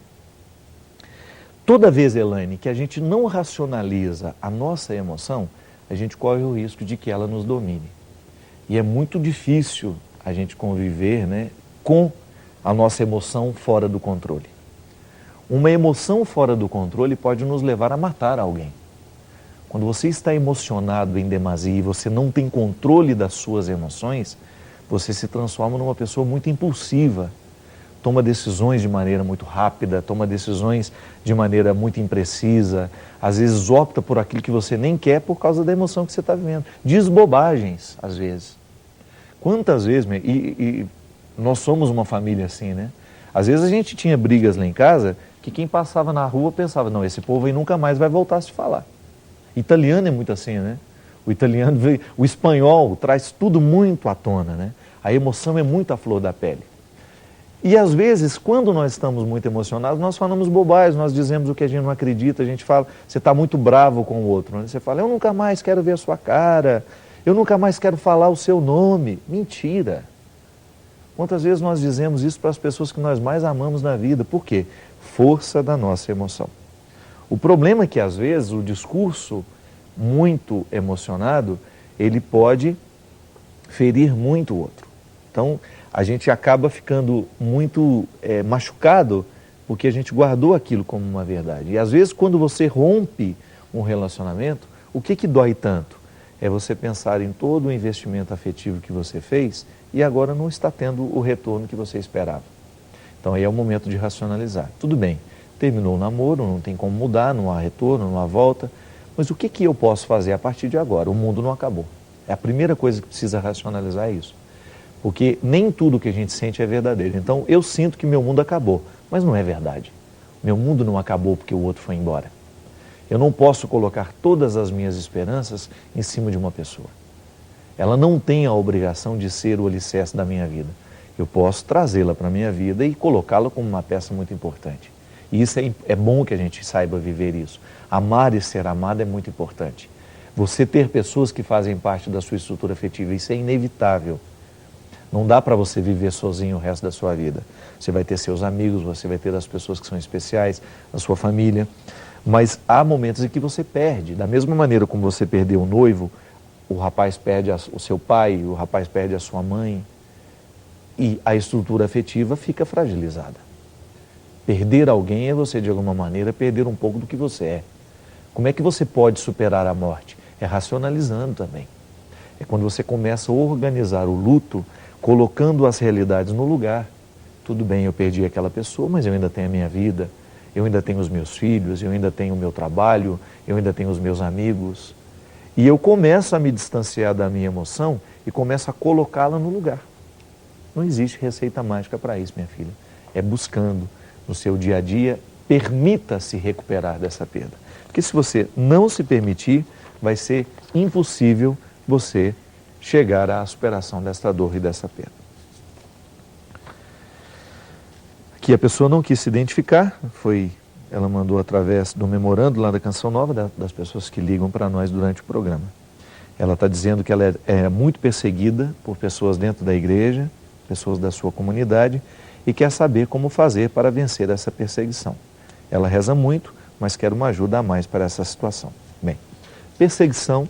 Toda vez, Elaine, que a gente não racionaliza a nossa emoção, a gente corre o risco de que ela nos domine. E é muito difícil a gente conviver, né, com a nossa emoção fora do controle. Uma emoção fora do controle pode nos levar a matar alguém. Quando você está emocionado em demasia e você não tem controle das suas emoções, você se transforma numa pessoa muito impulsiva, toma decisões de maneira muito rápida, toma decisões de maneira muito imprecisa, às vezes opta por aquilo que você nem quer por causa da emoção que você está vivendo. Diz bobagens, às vezes. Quantas vezes, e nós somos uma família assim, né? Às vezes a gente tinha brigas lá em casa que quem passava na rua pensava: não, esse povo aí nunca mais vai voltar a se falar. Italiano é muito assim, né? O espanhol traz tudo muito à tona, né? A emoção é muito à flor da pele. E às vezes, quando nós estamos muito emocionados, nós falamos bobagens, nós dizemos o que a gente não acredita, a gente fala, você está muito bravo com o outro, né? Você fala, eu nunca mais quero ver a sua cara, eu nunca mais quero falar o seu nome. Mentira! Quantas vezes nós dizemos isso para as pessoas que nós mais amamos na vida? Por quê? Força da nossa emoção. O problema é que às vezes o discurso muito emocionado, ele pode ferir muito o outro. Então, a gente acaba ficando muito machucado porque a gente guardou aquilo como uma verdade. E às vezes quando você rompe um relacionamento, o que dói tanto? É você pensar em todo o investimento afetivo que você fez e agora não está tendo o retorno que você esperava. Então aí é o momento de racionalizar. Tudo bem, terminou o namoro, não tem como mudar, não há retorno, não há volta, mas o que eu posso fazer a partir de agora? O mundo não acabou. É a primeira coisa que precisa racionalizar isso. Porque nem tudo que a gente sente é verdadeiro. Então, eu sinto que meu mundo acabou, mas não é verdade. Meu mundo não acabou porque o outro foi embora. Eu não posso colocar todas as minhas esperanças em cima de uma pessoa. Ela não tem a obrigação de ser o alicerce da minha vida. Eu posso trazê-la para a minha vida e colocá-la como uma peça muito importante. E isso é bom que a gente saiba viver isso. Amar e ser amado é muito importante. Você ter pessoas que fazem parte da sua estrutura afetiva, isso é inevitável. Não dá para você viver sozinho o resto da sua vida. Você vai ter seus amigos, você vai ter as pessoas que são especiais, a sua família. Mas há momentos em que você perde. Da mesma maneira como você perdeu o noivo, o rapaz perde o seu pai, o rapaz perde a sua mãe. E a estrutura afetiva fica fragilizada. Perder alguém é você, de alguma maneira, perder um pouco do que você é. Como é que você pode superar a morte? É racionalizando também. É quando você começa a organizar o luto, colocando as realidades no lugar. Tudo bem, eu perdi aquela pessoa, mas eu ainda tenho a minha vida, eu ainda tenho os meus filhos, eu ainda tenho o meu trabalho, eu ainda tenho os meus amigos. E eu começo a me distanciar da minha emoção e começo a colocá-la no lugar. Não existe receita mágica para isso, minha filha. É buscando no seu dia a dia, permita-se recuperar dessa perda. Porque se você não se permitir, vai ser impossível você chegar à superação desta dor e dessa perda. Aqui a pessoa não quis se identificar, ela mandou através do memorando lá da Canção Nova, das pessoas que ligam para nós durante o programa. Ela está dizendo que ela é muito perseguida por pessoas dentro da igreja, pessoas da sua comunidade, e quer saber como fazer para vencer essa perseguição. Ela reza muito, mas quer uma ajuda a mais para essa situação. Bem, perseguição,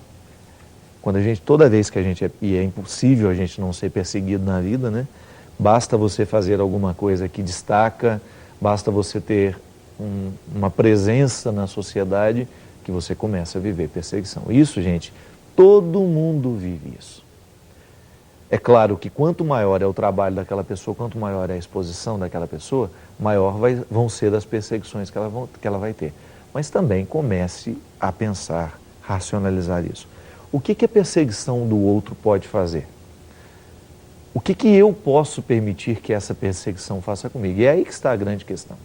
toda vez que e é impossível a gente não ser perseguido na vida, né? Basta você fazer alguma coisa que destaca, basta você ter uma presença na sociedade que você começa a viver perseguição. Isso, gente, todo mundo vive isso. É claro que quanto maior é o trabalho daquela pessoa, quanto maior é a exposição daquela pessoa, maior vão ser as perseguições que ela vai ter. Mas também comece a pensar, racionalizar isso. O que a perseguição do outro pode fazer? O que eu posso permitir que essa perseguição faça comigo? E é aí que está a grande questão.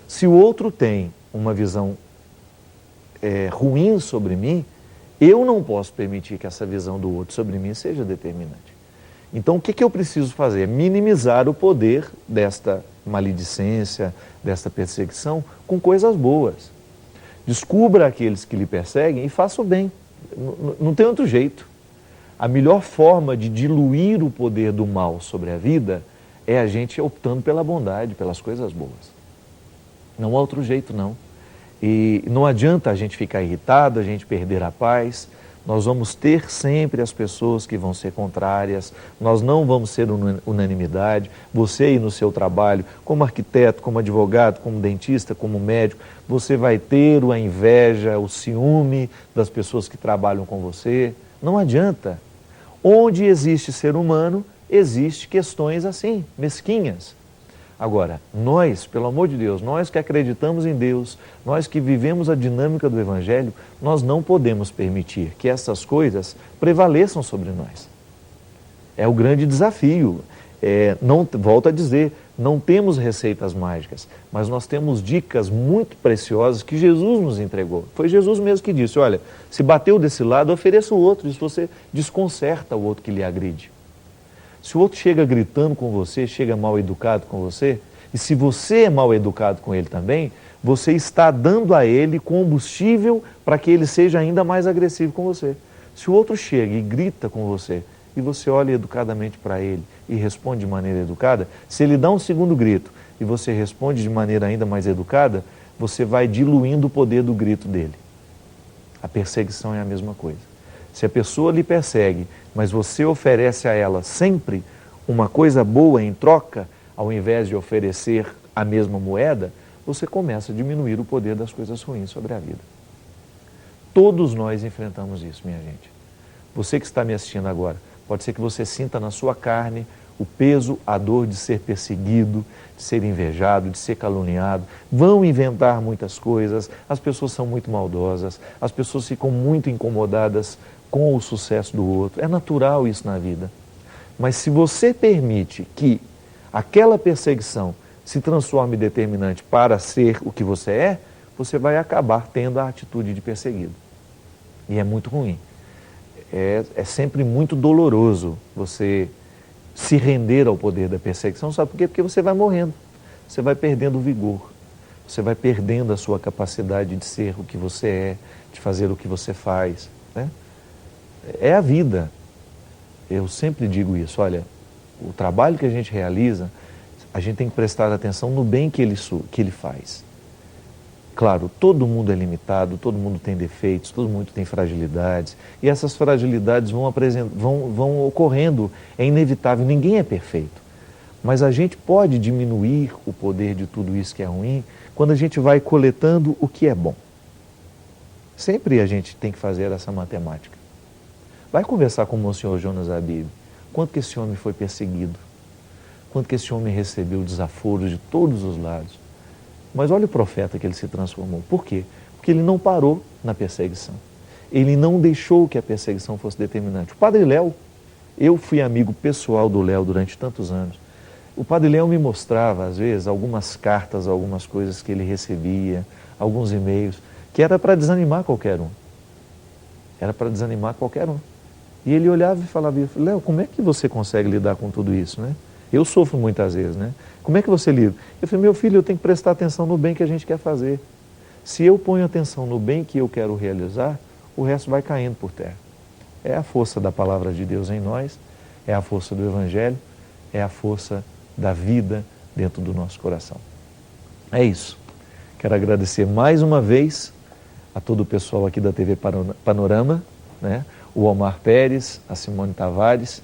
Se o outro tem uma visão ruim sobre mim, eu não posso permitir que essa visão do outro sobre mim seja determinante. Então, o que eu preciso fazer? Minimizar o poder desta maledicência, desta perseguição, com coisas boas. Descubra aqueles que lhe perseguem e faça o bem. Não tem outro jeito. A melhor forma de diluir o poder do mal sobre a vida é a gente optando pela bondade, pelas coisas boas. Não há outro jeito, não. E não adianta a gente ficar irritado, a gente perder a paz. Nós vamos ter sempre as pessoas que vão ser contrárias, nós não vamos ser unanimidade. Você aí no seu trabalho, como arquiteto, como advogado, como dentista, como médico, você vai ter a inveja, o ciúme das pessoas que trabalham com você. Não adianta. Onde existe ser humano, existe questões assim, mesquinhas. Agora, nós, pelo amor de Deus, nós que acreditamos em Deus, nós que vivemos a dinâmica do Evangelho, nós não podemos permitir que essas coisas prevaleçam sobre nós. É o grande desafio. Volto a dizer, não temos receitas mágicas, mas nós temos dicas muito preciosas que Jesus nos entregou. Foi Jesus mesmo que disse, olha, se bateu desse lado, ofereça o outro, isso você desconcerta o outro que lhe agride. Se o outro chega gritando com você, chega mal educado com você, e se você é mal educado com ele também, você está dando a ele combustível para que ele seja ainda mais agressivo com você. Se o outro chega e grita com você, e você olha educadamente para ele e responde de maneira educada, se ele dá um segundo grito e você responde de maneira ainda mais educada, você vai diluindo o poder do grito dele. A perseguição é a mesma coisa. Se a pessoa lhe persegue, mas você oferece a ela sempre uma coisa boa em troca, ao invés de oferecer a mesma moeda, você começa a diminuir o poder das coisas ruins sobre a vida. Todos nós enfrentamos isso, minha gente. Você que está me assistindo agora, pode ser que você sinta na sua carne o peso, a dor de ser perseguido, de ser invejado, de ser caluniado. Vão inventar muitas coisas, as pessoas são muito maldosas, as pessoas ficam muito incomodadas com o sucesso do outro. É natural isso na vida. Mas se você permite que aquela perseguição se transforme em determinante para ser o que você é, você vai acabar tendo a atitude de perseguido. E é muito ruim. É sempre muito doloroso você se render ao poder da perseguição. Sabe por quê? Porque você vai morrendo, você vai perdendo o vigor, você vai perdendo a sua capacidade de ser o que você é, de fazer o que você faz, né? É a vida. Eu sempre digo isso, olha, o trabalho que a gente realiza, a gente tem que prestar atenção no bem que ele faz. Claro, todo mundo é limitado, todo mundo tem defeitos, todo mundo tem fragilidades, e essas fragilidades vão ocorrendo, é inevitável, ninguém é perfeito. Mas a gente pode diminuir o poder de tudo isso que é ruim quando a gente vai coletando o que é bom. Sempre a gente tem que fazer essa matemática. Vai conversar com o Monsenhor Jonas Abib, quanto que esse homem foi perseguido, quanto que esse homem recebeu desaforos de todos os lados. Mas olha o profeta que ele se transformou. Por quê? Porque ele não parou na perseguição. Ele não deixou que a perseguição fosse determinante. O Padre Léo, eu fui amigo pessoal do Léo durante tantos anos. O Padre Léo me mostrava, às vezes, algumas cartas, algumas coisas que ele recebia, alguns e-mails, que era para desanimar qualquer um. Era para desanimar qualquer um. E ele olhava e falava, Léo, como é que você consegue lidar com tudo isso, né? Eu sofro muitas vezes, né? Como é que você lida? Eu falei, meu filho, eu tenho que prestar atenção no bem que a gente quer fazer. Se eu ponho atenção no bem que eu quero realizar, o resto vai caindo por terra. É a força da palavra de Deus em nós, é a força do Evangelho, é a força da vida dentro do nosso coração. É isso. Quero agradecer mais uma vez a todo o pessoal aqui da TV Panorama, né? O Omar Pérez, a Simone Tavares,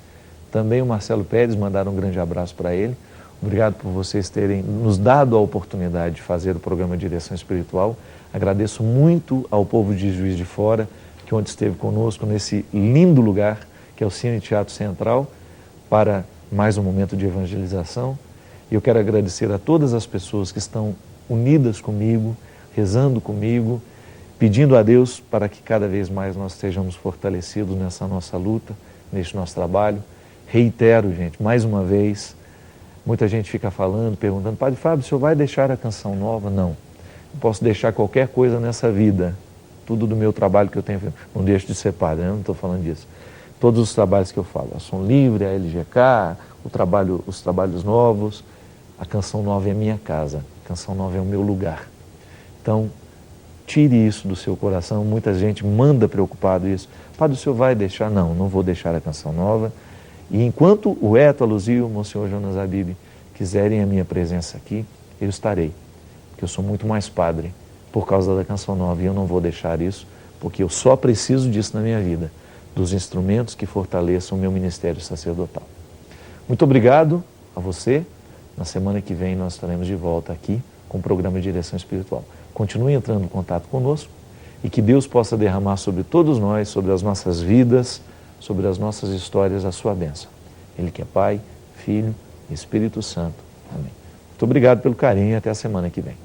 também o Marcelo Pérez, mandaram um grande abraço para ele. Obrigado por vocês terem nos dado a oportunidade de fazer o programa Direção Espiritual. Agradeço muito ao povo de Juiz de Fora, que ontem esteve conosco nesse lindo lugar, que é o Cine Teatro Central, para mais um momento de evangelização. E eu quero agradecer a todas as pessoas que estão unidas comigo, rezando comigo, pedindo a Deus para que cada vez mais nós estejamos fortalecidos nessa nossa luta, neste nosso trabalho. Reitero, gente, mais uma vez, muita gente fica falando, perguntando, Padre Fábio, o senhor vai deixar a Canção Nova? Não. Eu posso deixar qualquer coisa nessa vida, tudo do meu trabalho que eu tenho, não deixo de ser padre, eu não estou falando disso. Todos os trabalhos que eu falo, a Som Livre, a LGK, os trabalhos novos, a Canção Nova é minha casa, a Canção Nova é o meu lugar. Então, tire isso do seu coração, muita gente manda preocupado isso. Padre, o senhor vai deixar? Não, não vou deixar a Canção Nova. E enquanto o Eto, a Luzia e o Monsenhor Jonas Abib quiserem a minha presença aqui, eu estarei. Porque eu sou muito mais padre por causa da Canção Nova e eu não vou deixar isso, porque eu só preciso disso na minha vida, dos instrumentos que fortaleçam o meu ministério sacerdotal. Muito obrigado a você. Na semana que vem nós estaremos de volta aqui com o programa Direção Espiritual. Continue entrando em contato conosco e que Deus possa derramar sobre todos nós, sobre as nossas vidas, sobre as nossas histórias, a sua bênção. Ele que é Pai, Filho e Espírito Santo. Amém. Muito obrigado pelo carinho e até a semana que vem.